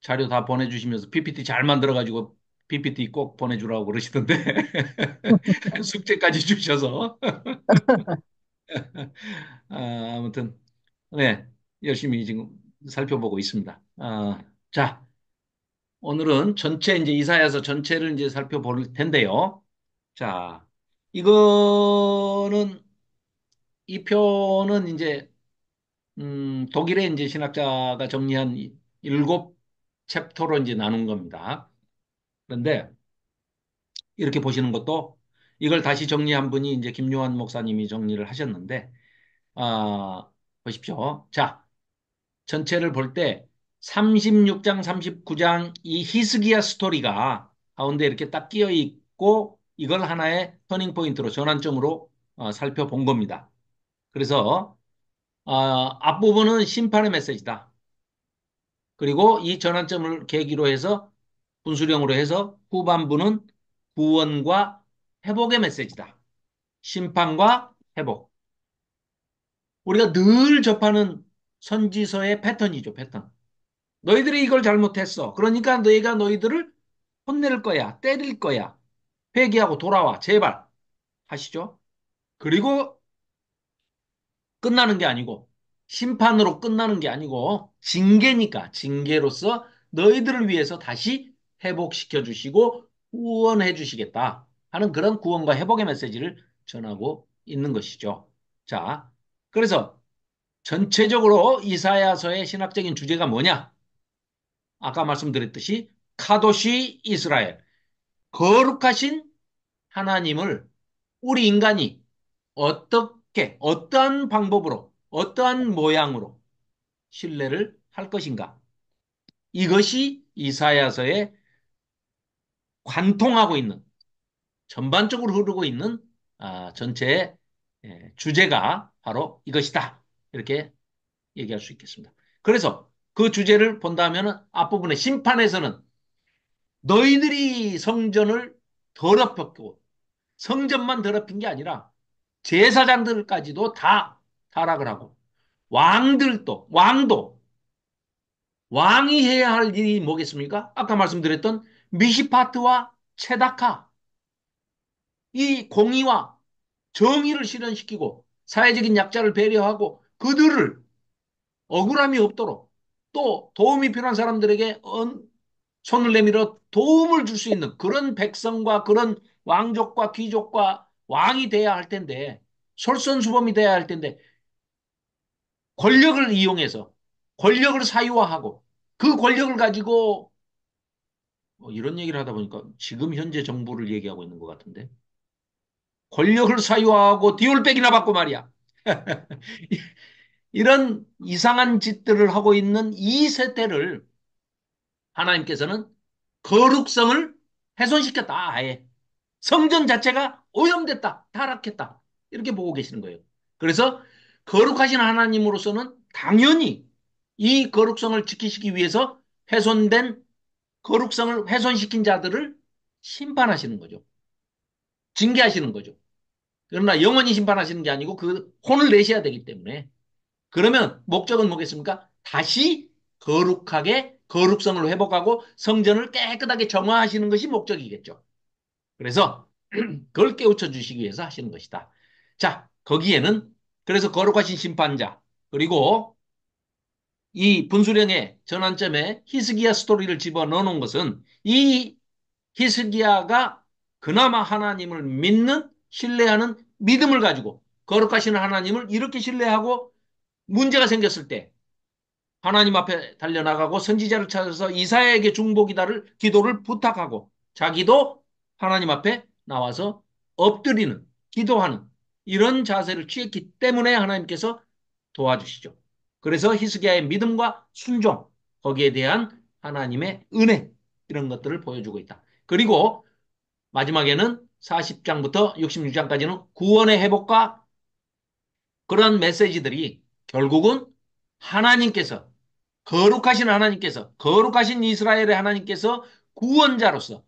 자료 다 보내주시면서 PPT 잘 만들어가지고 PPT 꼭 보내주라고 그러시던데 숙제까지 주셔서 아무튼 네 열심히 지금 살펴보고 있습니다. 자 오늘은 전체 이제 이사야서 전체를 이제 살펴볼 텐데요. 자 이거는 이 표는 이제 독일의 이제 신학자가 정리한 일곱 챕터로 이제 나눈 겁니다. 그런데 이렇게 보시는 것도 이걸 다시 정리한 분이 이제 김요한 목사님이 정리를 하셨는데, 보십시오. 자, 전체를 볼 때 36장, 39장 이 히스기야 스토리가 가운데 이렇게 딱 끼어 있고 이걸 하나의 터닝 포인트로 전환점으로 살펴본 겁니다. 그래서 앞부분은 심판의 메시지다. 그리고 이 전환점을 계기로 해서 분수령으로 해서 후반부는 구원과 회복의 메시지다. 심판과 회복. 우리가 늘 접하는 선지서의 패턴이죠, 패턴. 너희들이 이걸 잘못했어. 그러니까 너희가 너희들을 혼낼 거야, 때릴 거야. 회개하고 돌아와, 제발 하시죠. 그리고 끝나는 게 아니고 심판으로 끝나는 게 아니고 징계니까 징계로서 너희들을 위해서 다시 회복시켜 주시고 구원해 주시겠다 하는 그런 구원과 회복의 메시지를 전하고 있는 것이죠. 자, 그래서 전체적으로 이사야서의 신학적인 주제가 뭐냐? 아까 말씀드렸듯이 카도시 이스라엘, 거룩하신 하나님을 우리 인간이 어떻게, 어떠한 방법으로, 어떠한 모양으로 신뢰를 할 것인가. 이것이 이사야서에 관통하고 있는, 전반적으로 흐르고 있는 전체의 주제가 바로 이것이다. 이렇게 얘기할 수 있겠습니다. 그래서 그 주제를 본다면 앞부분의 심판에서는 너희들이 성전을 더럽혔고 성전만 더럽힌 게 아니라 제사장들까지도 다 타락을 하고 왕도 왕이 해야 할 일이 뭐겠습니까? 아까 말씀드렸던 미시파트와 체다카 이 공의와 정의를 실현시키고 사회적인 약자를 배려하고 그들을 억울함이 없도록 또 도움이 필요한 사람들에게 손을 내밀어 도움을 줄 수 있는 그런 백성과 그런 왕족과 귀족과 왕이 돼야 할 텐데 솔선수범이 돼야 할 텐데 권력을 이용해서 권력을 사유화하고 그 권력을 가지고 이런 얘기를 하다 보니까 지금 현재 정부를 얘기하고 있는 것 같은데 권력을 사유화하고 디올백이나 받고 말이야. 이런 이상한 짓들을 하고 있는 이 세대를 하나님께서는 거룩성을 훼손시켰다. 아예. 성전 자체가 오염됐다. 타락했다. 이렇게 보고 계시는 거예요. 그래서 거룩하신 하나님으로서는 당연히 이 거룩성을 지키시기 위해서 훼손된 거룩성을 훼손시킨 자들을 심판하시는 거죠. 징계하시는 거죠. 그러나 영원히 심판하시는 게 아니고 그 혼을 내셔야 되기 때문에 그러면 목적은 뭐겠습니까? 다시 거룩하게 거룩성을 회복하고 성전을 깨끗하게 정화하시는 것이 목적이겠죠. 그래서 그걸 깨우쳐 주시기 위해서 하시는 것이다. 자, 거기에는 그래서 거룩하신 심판자 그리고 이 분수령의 전환점에 히스기야 스토리를 집어넣어 놓은 것은 이 히스기야가 그나마 하나님을 믿는 신뢰하는 믿음을 가지고 거룩하신 하나님을 이렇게 신뢰하고 문제가 생겼을 때 하나님 앞에 달려나가고 선지자를 찾아서 이사야에게 중보기도를 기도를 부탁하고 자기도 하나님 앞에 나와서 엎드리는 기도하는 이런 자세를 취했기 때문에 하나님께서 도와주시죠. 그래서 히스기야의 믿음과 순종 거기에 대한 하나님의 은혜 이런 것들을 보여주고 있다. 그리고 마지막에는 40장부터 66장까지는 구원의 회복과 그런 메시지들이 결국은 하나님께서 거룩하신 하나님께서 거룩하신 이스라엘의 하나님께서 구원자로서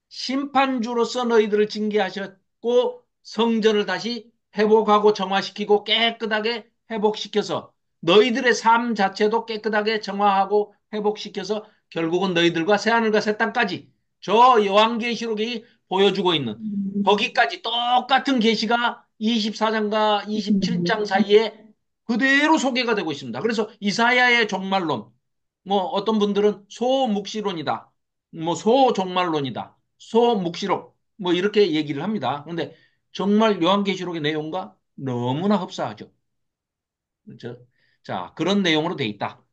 심판주로서 너희들을 징계하셨고 성전을 다시 회복하고 정화시키고 깨끗하게 회복시켜서 너희들의 삶 자체도 깨끗하게 정화하고 회복시켜서 결국은 너희들과 새하늘과 새 땅까지 저 요한계시록이 보여주고 있는 거기까지 똑같은 계시가 24장과 27장 사이에 그대로 소개가 되고 있습니다. 그래서 이사야의 종말론, 뭐 어떤 분들은 소묵시론이다. 뭐 소종말론이다. 소묵시록 뭐 이렇게 얘기를 합니다. 그런데 정말 요한계시록의 내용과 너무나 흡사하죠. 그렇죠? 자, 그런 내용으로 돼 있다.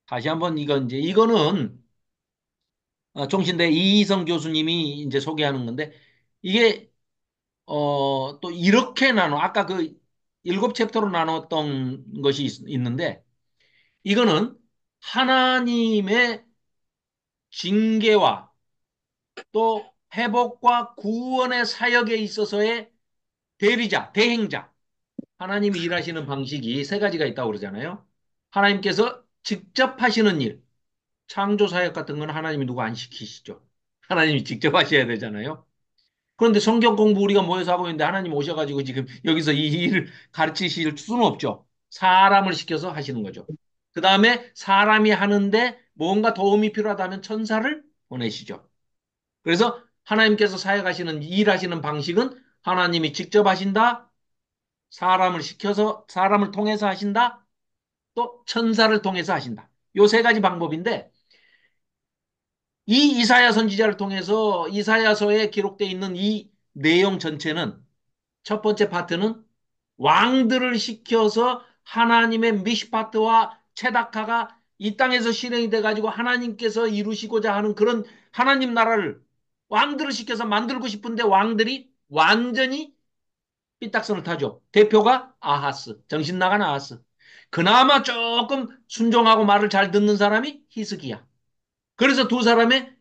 다시 한번 이거는 종신대 이희성 교수님이 이제 소개하는 건데 이게 또 이렇게 나눠 아까 그 일곱 챕터로 나눴던 것이 있는데 이거는 하나님의 징계와 또 회복과 구원의 사역에 있어서의 대리자, 대행자, 하나님이 일하시는 방식이 세 가지가 있다고 그러잖아요. 하나님께서 직접 하시는 일, 창조 사역 같은 건 하나님이 누구 안 시키시죠. 하나님이 직접 하셔야 되잖아요. 그런데 성경 공부 우리가 모여서 하고 있는데 하나님 오셔가지고 지금 여기서 이 일을 가르치실 수는 없죠. 사람을 시켜서 하시는 거죠. 그 다음에 사람이 하는데 뭔가 도움이 필요하다면 천사를 보내시죠. 그래서 하나님께서 사역하시는, 일하시는 방식은 하나님이 직접 하신다, 사람을 시켜서, 사람을 통해서 하신다, 또 천사를 통해서 하신다. 요 세 가지 방법인데, 이 이사야 선지자를 통해서 이사야서에 기록되어 있는 이 내용 전체는 첫 번째 파트는 왕들을 시켜서 하나님의 미시파트와 체다카가 이 땅에서 실행이 돼가지고 하나님께서 이루시고자 하는 그런 하나님 나라를 왕들을 시켜서 만들고 싶은데 왕들이 완전히 삐딱선을 타죠. 대표가 아하스, 정신 나간 아하스. 그나마 조금 순종하고 말을 잘 듣는 사람이 히스기야. 그래서 두 사람의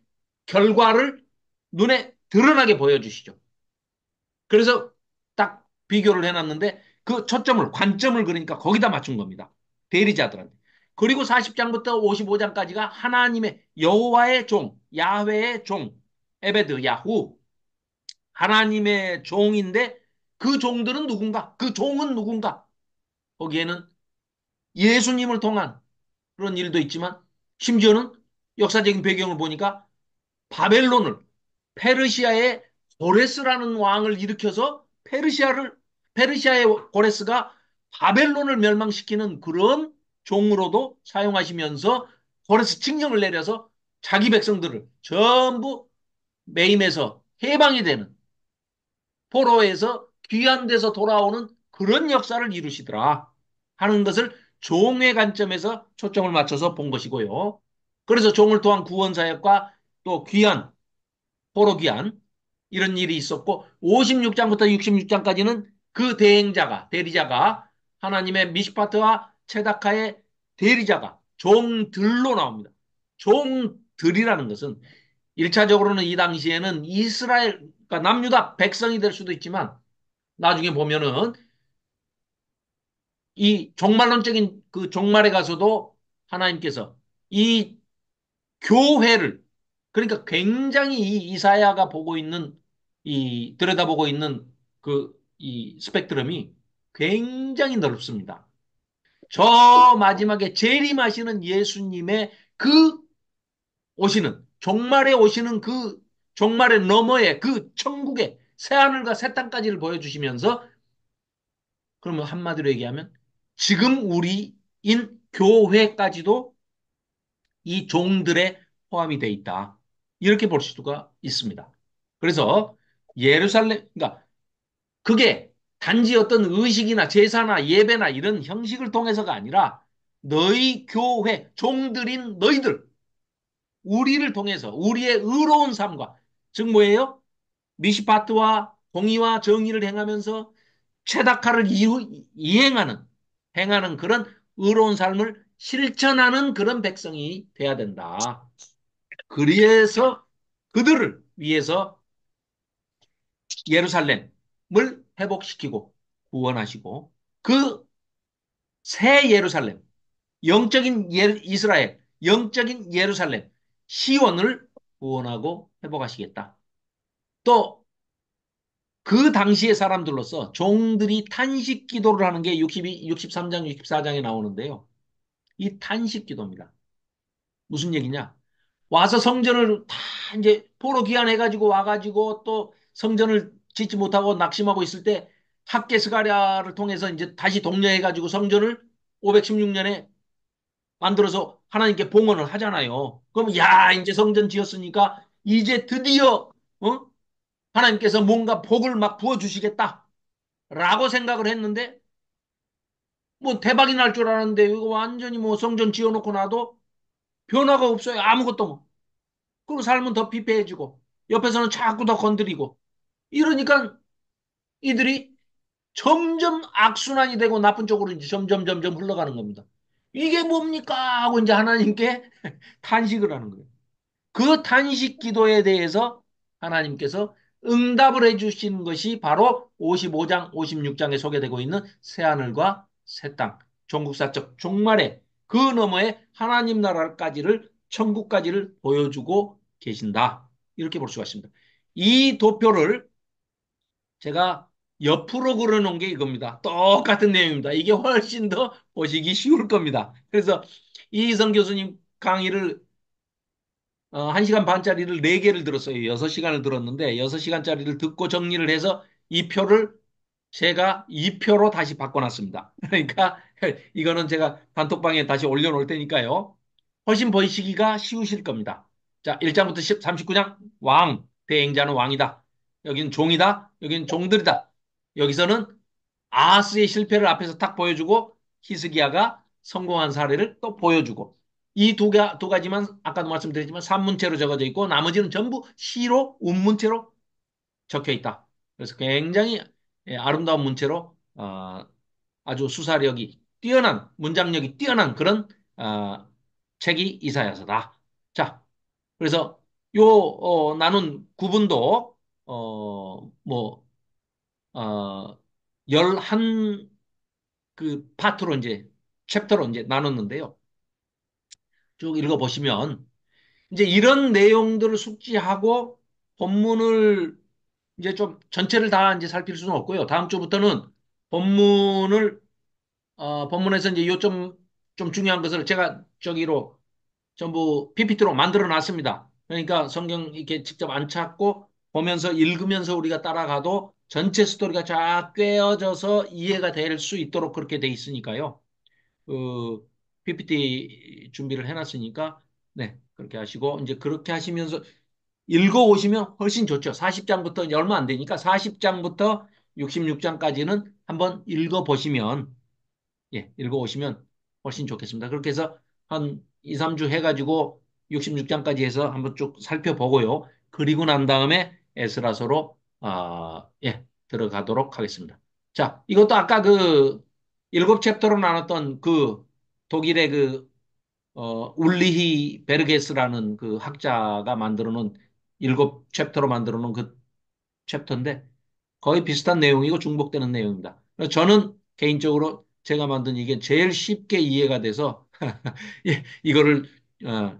결과를 눈에 드러나게 보여주시죠. 그래서 딱 비교를 해놨는데 그 초점을, 관점을 그러니까 거기다 맞춘 겁니다. 대리자들한테. 그리고 40장부터 55장까지가 하나님의 여호와의 종, 야훼의 종, 에베드, 야후, 하나님의 종인데 그 종들은 누군가? 그 종은 누군가? 거기에는 예수님을 통한 그런 일도 있지만 심지어는 역사적인 배경을 보니까 바벨론을 페르시아의 고레스라는 왕을 일으켜서 페르시아의 고레스가 바벨론을 멸망시키는 그런 종으로도 사용하시면서 고레스 칙령을 내려서 자기 백성들을 전부 매임해서 해방이 되는 포로에서 귀한 데서 돌아오는 그런 역사를 이루시더라 하는 것을 종의 관점에서 초점을 맞춰서 본 것이고요. 그래서 종을 통한 구원 사역과 또 귀한 포로 귀한 이런 일이 있었고 56장부터 66장까지는 그 대행자가 대리자가 하나님의 미시파트와 체다카의 대리자가 종들로 나옵니다. 종들이라는 것은 1차적으로는 이 당시에는 이스라엘 그러니까 남유다 백성이 될 수도 있지만 나중에 보면은 이 종말론적인 그 종말에 가서도 하나님께서 이 교회를 그러니까 굉장히 이 이사야가 보고 있는 이 들여다보고 있는 그 이 스펙트럼이 굉장히 넓습니다. 저 마지막에 재림하시는 예수님의 그 오시는 종말에 오시는 그 종말의 너머에 그 천국의 새 하늘과 새 땅까지를 보여주시면서 그러면 한마디로 얘기하면 지금 우리인 교회까지도 이 종들에 포함이 돼 있다. 이렇게 볼 수가 있습니다. 그래서 예루살렘, 그러니까 그게 단지 어떤 의식이나 제사나 예배나 이런 형식을 통해서가 아니라 너희 교회, 종들인 너희들, 우리를 통해서 우리의 의로운 삶과, 즉 뭐예요? 미시파트와 공의와 정의를 행하면서 최다카를 이행하는, 행하는 그런 의로운 삶을 실천하는 그런 백성이 돼야 된다. 그래서 그들을 위해서 예루살렘을 회복시키고 구원하시고 그 새 예루살렘, 영적인 이스라엘, 영적인 예루살렘, 시온을 구원하고 회복하시겠다. 또 그 당시의 사람들로서 종들이 탄식 기도를 하는 게 62, 63장, 64장에 나오는데요. 이 탄식 기도입니다. 무슨 얘기냐? 와서 성전을 다 이제 포로 귀환해가지고 와가지고 또 성전을 짓지 못하고 낙심하고 있을 때 학개 스가랴를 통해서 이제 다시 독려해가지고 성전을 516년에 만들어서 하나님께 봉헌을 하잖아요. 그럼 야 이제 성전 지었으니까 이제 드디어 하나님께서 뭔가 복을 막 부어주시겠다라고 생각을 했는데 뭐 대박이 날 줄 알았는데 이거 완전히 뭐 성전 지어놓고 나도 변화가 없어요. 아무것도 뭐. 그리고 삶은 더 피폐해지고 옆에서는 자꾸 더 건드리고 이러니까 이들이 점점 악순환이 되고 나쁜 쪽으로 이제 점점 흘러가는 겁니다. 이게 뭡니까? 하고 이제 하나님께 탄식을 하는 거예요. 그 탄식 기도에 대해서 하나님께서 응답을 해주신 것이 바로 55장, 56장에 소개되고 있는 새하늘과 새 땅, 종국사적 종말의 그 너머에 하나님 나라까지를, 천국까지를 보여주고 계신다. 이렇게 볼 수가 있습니다. 이 도표를 제가 옆으로 그려놓은 게 이겁니다. 똑같은 내용입니다. 이게 훨씬 더 보시기 쉬울 겁니다. 그래서 이희성 교수님 강의를 1시간 반짜리를 4개를 들었어요. 6시간을 들었는데 6시간짜리를 듣고 정리를 해서 이 표를 제가 2표로 다시 바꿔놨습니다. 그러니까 이거는 제가 단톡방에 다시 올려놓을 테니까요. 훨씬 보시기가 쉬우실 겁니다. 자, 1장부터 39장 왕, 대행자는 왕이다. 여기는 종이다. 여기는 종들이다. 여기서는 아하스의 실패를 앞에서 탁 보여주고 히스기야가 성공한 사례를 또 보여주고 이 두 가지만 아까도 말씀드렸지만 산문체로 적어져 있고 나머지는 전부 시로 운문체로 적혀 있다. 그래서 굉장히 아름다운 문체로 아주 수사력이 뛰어난 문장력이 뛰어난 그런 책이 이사야서다. 자, 그래서 요 나눈 구분도 뭐 열한 그 파트로 이제 챕터로 이제 나눴는데요. 쭉 읽어보시면 이제 이런 내용들을 숙지하고 본문을 이제 좀 전체를 다 이제 살필 수는 없고요. 다음 주부터는 본문을 본문에서 이제 요점 좀 중요한 것을 제가 저기로 전부 PPT로 만들어 놨습니다. 그러니까 성경 이렇게 직접 안 찾고 보면서 읽으면서 우리가 따라가도 전체 스토리가 쫙 꿰어져서 이해가 될 수 있도록 그렇게 돼 있으니까요. 그 PPT 준비를 해놨으니까 네 그렇게 하시고 이제 그렇게 하시면서 읽어오시면 훨씬 좋죠. 40장부터 얼마 안 되니까 40장부터 66장까지는 한번 읽어보시면 읽어오시면 훨씬 좋겠습니다. 그렇게 해서 한 2, 3주 해가지고 66장까지 해서 한번 쭉 살펴보고요. 그리고 난 다음에 에스라서로 들어가도록 하겠습니다. 자, 이것도 아까 그 일곱 챕터로 나눴던 그 독일의 그 울리히 베르게스라는 그 학자가 만들어 놓은 일곱 챕터로 만들어 놓은 그 챕터인데 거의 비슷한 내용이고 중복되는 내용입니다. 그래서 저는 개인적으로 제가 만든 이게 제일 쉽게 이해가 돼서 이거를 어,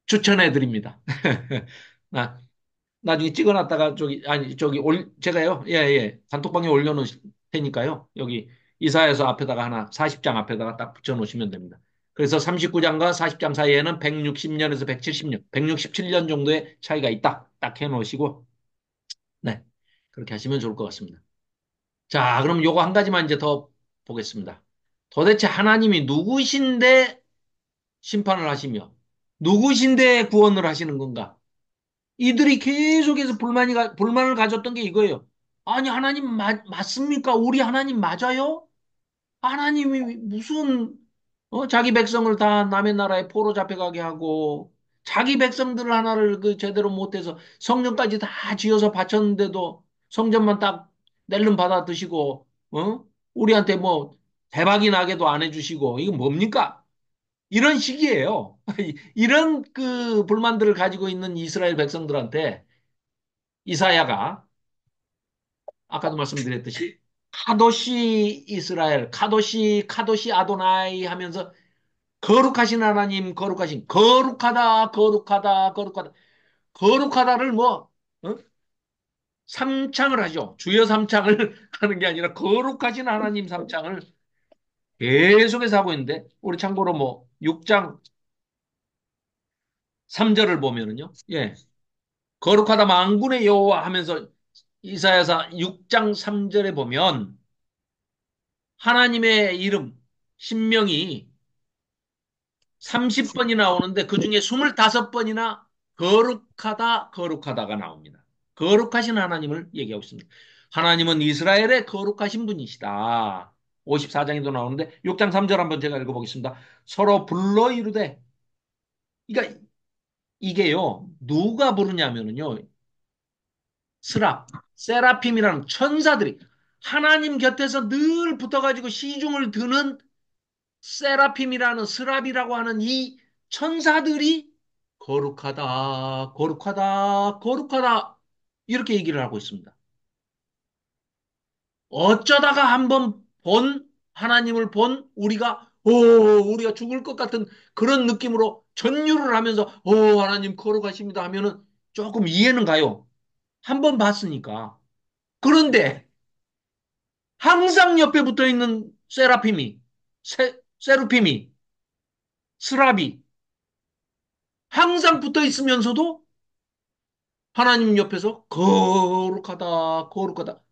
추천해 드립니다. 나중에 찍어놨다가 제가요 단톡방에 올려놓을 테니까요 여기 이사야서 앞에다가 하나 40장 앞에다가 딱 붙여놓으시면 됩니다. 그래서 39장과 40장 사이에는 160년에서 170년, 167년 정도의 차이가 있다. 딱 해놓으시고 네 그렇게 하시면 좋을 것 같습니다. 자, 그럼 요거 한 가지만 이제 더 보겠습니다. 도대체 하나님이 누구신데 심판을 하시며 누구신데 구원을 하시는 건가? 이들이 계속해서 불만을 가졌던 게 이거예요. 아니, 하나님 맞습니까? 우리 하나님 맞아요? 하나님이 무슨 자기 백성을 다 남의 나라에 포로 잡혀가게 하고 자기 백성들 하나를 그 제대로 못해서 성전까지 다 지어서 바쳤는데도 성전만 딱 낼름 받아 드시고 우리한테 뭐 대박이 나게도 안 해주시고 이거 뭡니까? 이런 식이에요. 이런 그 불만들을 가지고 있는 이스라엘 백성들한테 이사야가 아까도 말씀드렸듯이 카도시 이스라엘, 카도시 아도나이 하면서 거룩하신 하나님, 거룩하다, 거룩하다, 거룩하다, 거룩하다를 뭐, 어? 삼창을 하죠. 주여 삼창을 하는 게 아니라 거룩하신 하나님 삼창을 계속해서 하고 있는데, 우리 참고로 뭐, 6장 3절을 보면은요, 예, 거룩하다 만군의 여호와 하면서 이사야서 6장 3절에 보면, 하나님의 이름, 신명이 30번이 나오는데 그 중에 25번이나 거룩하다, 거룩하다가 나옵니다. 거룩하신 하나님을 얘기하고 있습니다. 하나님은 이스라엘의 거룩하신 분이시다. 54장에도 나오는데 6장 3절 한번 제가 읽어보겠습니다. 서로 불러 이르되 그러니까 이게요. 누가 부르냐면요. 세라핌이라는 천사들이 하나님 곁에서 늘 붙어가지고 시중을 드는 세라핌이라는 스랍이라고 하는 이 천사들이 거룩하다, 거룩하다, 거룩하다 이렇게 얘기를 하고 있습니다. 어쩌다가 한번 하나님을 본 우리가 죽을 것 같은 그런 느낌으로 전율을 하면서 하나님 거룩하십니다 하면은 조금 이해는 가요. 한번 봤으니까. 그런데 항상 옆에 붙어 있는 세루핌이, 스랍이 항상 붙어 있으면서도 하나님 옆에서 거룩하다, 거룩하다.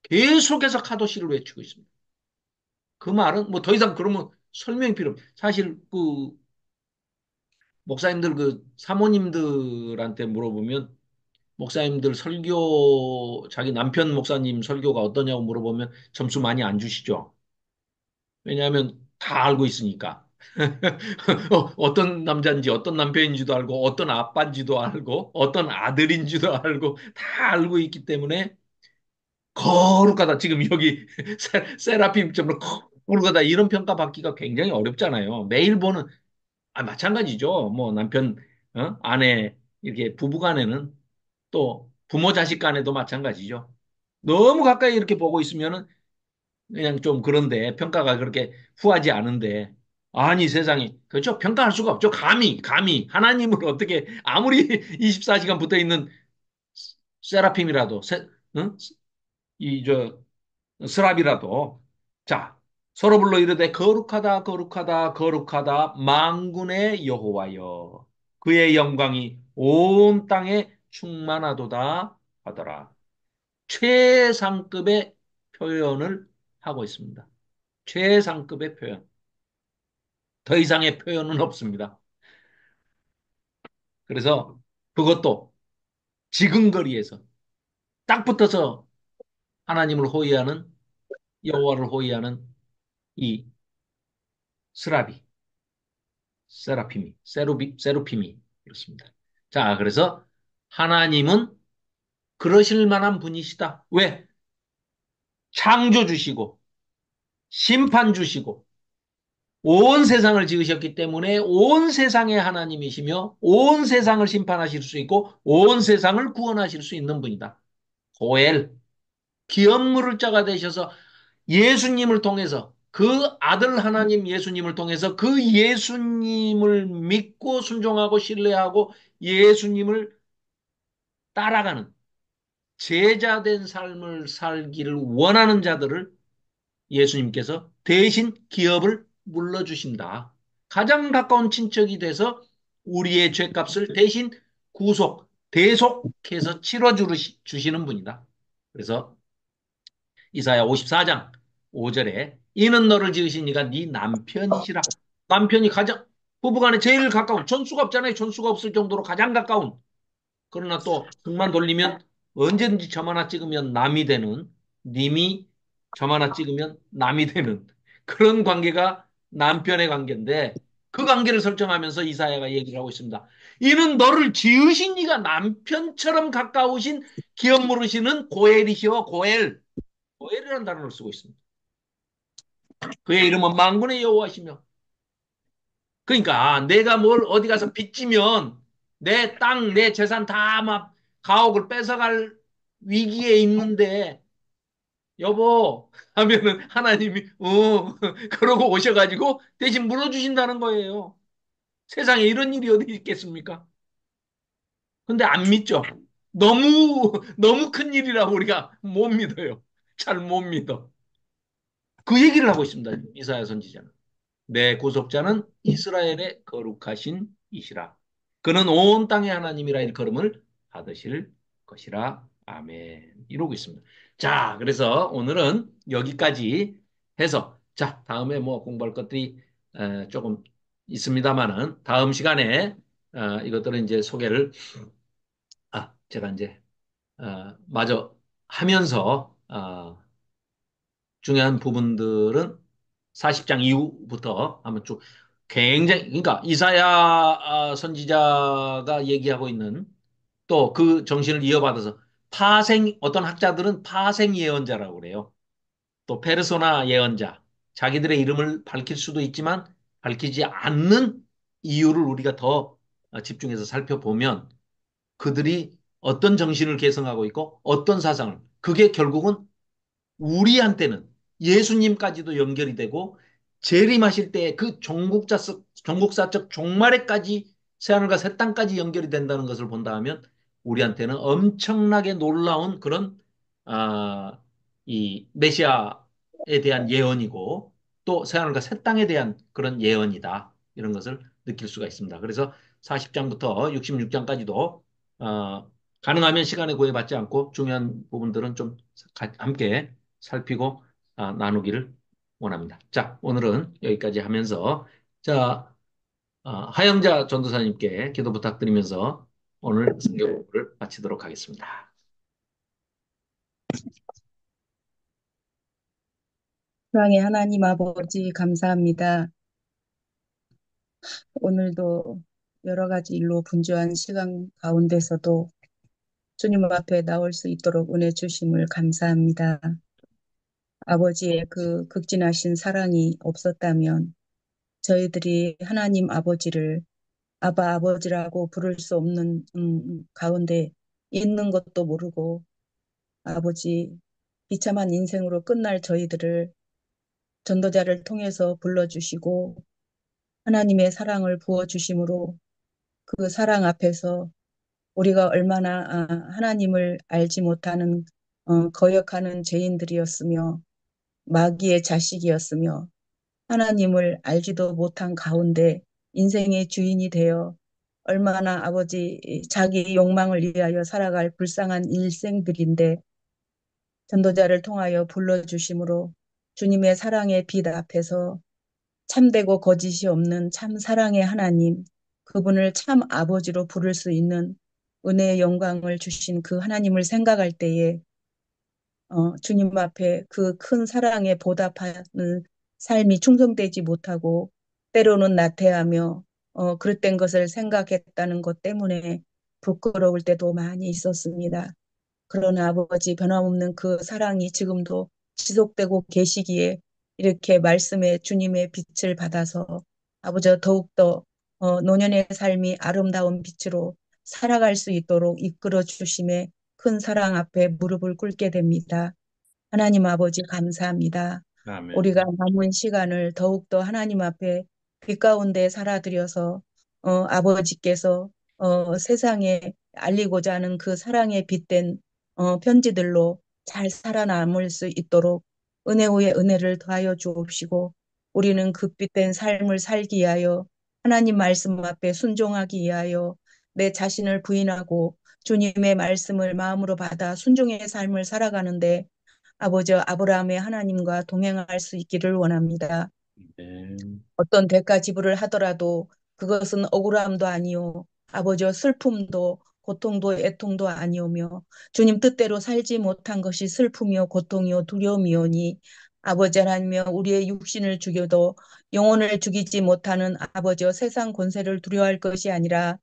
계속해서 카도시를 외치고 있습니다. 그 말은 뭐 더 이상 그러면 설명이 필요 없어요. 사실 그 목사님들 그 사모님들한테 물어보면 목사님들 자기 남편 목사님 설교가 어떠냐고 물어보면 점수 많이 안 주시죠. 왜냐하면 다 알고 있으니까. 어떤 남자인지 어떤 남편인지도 알고 어떤 아빠인지도 알고 어떤 아들인지도 알고 다 알고 있기 때문에 거룩하다. 지금 여기 세라핌처럼 거룩하다. 이런 평가 받기가 굉장히 어렵잖아요. 매일 보는, 마찬가지죠. 뭐 남편, 아내, 이렇게 부부 간에는 또 부모 자식 간에도 마찬가지죠. 너무 가까이 이렇게 보고 있으면은 그냥 좀 그런데 평가가 그렇게 후하지 않은데 아니 세상에 그렇죠. 평가할 수가 없죠. 감히 하나님을 어떻게 아무리 24시간 붙어 있는 세라핌이라도 응? 이저 스랍이라도 자 서로 불러 이르되 거룩하다 거룩하다 거룩하다 만군의 여호와여 그의 영광이 온 땅에 충만하도다 하더라. 최상급의 표현을 하고 있습니다. 최상급의 표현. 더 이상의 표현은 없습니다. 그래서 그것도 지근거리에서 딱 붙어서 하나님을 호위하는 여호와를 호위하는 이 스라비 세루핌이 그렇습니다. 자, 그래서 하나님은 그러실 만한 분이시다. 왜? 창조 주시고, 심판 주시고, 온 세상을 지으셨기 때문에 온 세상의 하나님이시며, 온 세상을 심판하실 수 있고, 온 세상을 구원하실 수 있는 분이다. 고엘, 기업물을 자가 되셔서 예수님을 통해서 그 아들 하나님 예수님을 통해서 그 예수님을 믿고 순종하고 신뢰하고 예수님을 따라가는 제자된 삶을 살기를 원하는 자들을 예수님께서 대신 기업을 물러주신다. 가장 가까운 친척이 돼서 우리의 죄값을 대신 대속해서 치러주시는 분이다. 그래서 이사야 54장 5절에 이는 너를 지으신 이가 네 남편이시라. 남편이 가장 부부간에 제일 가까운, 전수가 없잖아요. 전수가 없을 정도로 가장 가까운. 그러나 또 등만 돌리면 언제든지 점 하나 찍으면 남이 되는, 님이 점 하나 찍으면 남이 되는 그런 관계가 남편의 관계인데, 그 관계를 설정하면서 이사야가 얘기를 하고 있습니다. 이는 너를 지으신 이가 남편처럼 가까우신 기업 물으시는 고엘이시여. 고엘. 고엘이라는 단어를 쓰고 있습니다. 그의 이름은 만군의 여호와시며, 그러니까 내가 뭘 어디 가서 빚지면 내 땅, 내 재산 다 막 가옥을 뺏어갈 위기에 있는데, 여보 하면은 하나님이 그러고 오셔가지고 대신 물어주신다는 거예요. 세상에 이런 일이 어디 있겠습니까? 근데 안 믿죠. 너무 너무 큰 일이라고 우리가 못 믿어요. 잘 못 믿어. 그 얘기를 하고 있습니다. 이사야 선지자는. 내 구속자는 이스라엘의 거룩하신 이시라. 그는 온 땅의 하나님이라 일컬음을 받으실 것이라. 아멘. 이러고 있습니다. 자, 그래서 오늘은 여기까지 해서, 자, 다음에 뭐 공부할 것들이 조금 있습니다만은 다음 시간에 이것들은 이제 소개를, 제가 이제 마저 하면서 중요한 부분들은 40장 이후부터 한번 쭉 굉장히, 그러니까 이사야 선지자가 얘기하고 있는 또 그 정신을 이어받아서 어떤 학자들은 파생 예언자라고 그래요. 또 페르소나 예언자, 자기들의 이름을 밝힐 수도 있지만 밝히지 않는 이유를 우리가 더 집중해서 살펴보면 그들이 어떤 정신을 계승하고 있고 어떤 사상을, 그게 결국은 우리한테는 예수님까지도 연결이 되고 재림하실 때 그 종국사적 종말에까지 새하늘과 새 땅까지 연결이 된다는 것을 본다 하면 우리한테는 엄청나게 놀라운 그런 아, 이 메시아에 대한 예언이고 또 새하늘과 새 땅에 대한 그런 예언이다. 이런 것을 느낄 수가 있습니다. 그래서 40장부터 66장까지도 가능하면 시간에 구애받지 않고 중요한 부분들은 좀 함께 살피고 나누기를 원합니다. 자, 오늘은 여기까지 하면서, 자, 하영자 전도사님께 기도 부탁드리면서 오늘 성경 공부를 마치도록 하겠습니다. 사랑의 하나님 아버지 감사합니다. 오늘도 여러 가지 일로 분주한 시간 가운데서도 주님 앞에 나올 수 있도록 은혜 주심을 감사합니다. 아버지의 그 극진하신 사랑이 없었다면 저희들이 하나님 아버지를 아바 아버지라고 부를 수 없는 가운데 있는 것도 모르고 아버지 비참한 인생으로 끝날 저희들을 전도자를 통해서 불러주시고 하나님의 사랑을 부어주심으로 그 사랑 앞에서 우리가 얼마나 하나님을 알지 못하는 거역하는 죄인들이었으며 마귀의 자식이었으며 하나님을 알지도 못한 가운데 인생의 주인이 되어 얼마나 아버지 자기 욕망을 위하여 살아갈 불쌍한 일생들인데 전도자를 통하여 불러주심으로 주님의 사랑의 빛 앞에서 참되고 거짓이 없는 참 사랑의 하나님, 그분을 참 아버지로 부를 수 있는 은혜의 영광을 주신 그 하나님을 생각할 때에 주님 앞에 그 큰 사랑에 보답하는 삶이 충성되지 못하고 때로는 나태하며 그릇된 것을 생각했다는 것 때문에 부끄러울 때도 많이 있었습니다. 그러나 아버지 변함없는 그 사랑이 지금도 지속되고 계시기에 이렇게 말씀의 주님의 빛을 받아서 아버지 더욱더 노년의 삶이 아름다운 빛으로 살아갈 수 있도록 이끌어 주심에 큰 사랑 앞에 무릎을 꿇게 됩니다. 하나님 아버지 감사합니다. 아멘. 우리가 남은 시간을 더욱더 하나님 앞에 빛 가운데 살아드려서 아버지께서 세상에 알리고자 하는 그 사랑에 빛된 편지들로 잘 살아남을 수 있도록 은혜 후에 은혜를 더하여 주옵시고 우리는 그 빛된 삶을 살기 위하여 하나님 말씀 앞에 순종하기 위하여 내 자신을 부인하고 주님의 말씀을 마음으로 받아 순종의 삶을 살아가는데 아버지 아브라함의 하나님과 동행할 수 있기를 원합니다. 네. 어떤 대가 지불을 하더라도 그것은 억울함도 아니요. 아버지여 슬픔도 고통도 애통도 아니오며 주님 뜻대로 살지 못한 것이 슬픔이요 고통이요 두려움이오니 아버지 하나님이여 우리의 육신을 죽여도 영혼을 죽이지 못하는 아버지여 세상 권세를 두려워할 것이 아니라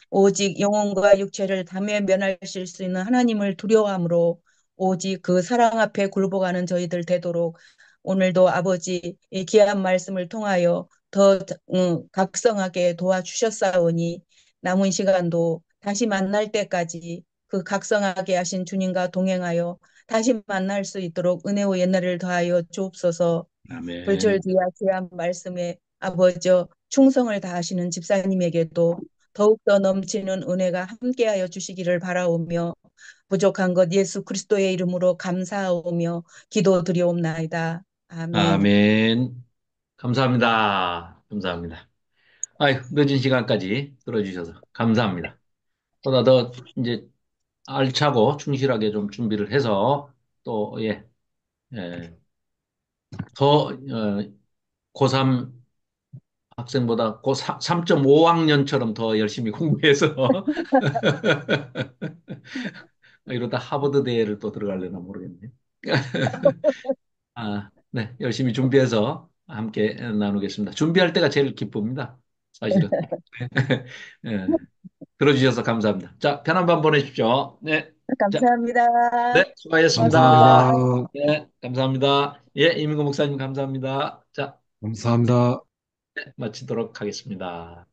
오직 영혼과 육체를 담에 면하실 수 있는 하나님을 두려워함으로 오직 그 사랑 앞에 굴복하는 저희들 되도록 오늘도 아버지 이 귀한 말씀을 통하여 더 각성하게 도와주셨사오니 남은 시간도 다시 만날 때까지 그 각성하게 하신 주님과 동행하여 다시 만날 수 있도록 은혜와 옛날을 더하여 주옵소서. 아멘. 불철주야 귀한 말씀에 아버지여 충성을 다하시는 집사님에게도 더욱더 넘치는 은혜가 함께하여 주시기를 바라오며 부족한 것 예수 그리스도의 이름으로 감사하오며 기도드리옵나이다. 아멘. 아멘. 감사합니다. 감사합니다. 아유, 늦은 시간까지 들어주셔서 감사합니다. 보다 더 이제 알차고 충실하게 좀 준비를 해서 또, 예, 예, 더, 고3 학생보다 고3, 3.5학년처럼 더 열심히 공부해서 이러다 하버드 대회를 또 들어갈려나 모르겠네요. 아, 네, 열심히 준비해서 함께 나누겠습니다. 준비할 때가 제일 기쁩니다. 사실은. 예, 들어주셔서 감사합니다. 자, 편한 밤 보내십시오. 네. 자, 감사합니다. 네, 수고하셨습니다. 고맙습니다. 감사합니다. 네, 감사합니다. 예, 이민구 목사님 감사합니다. 자, 감사합니다. 마치도록 하겠습니다.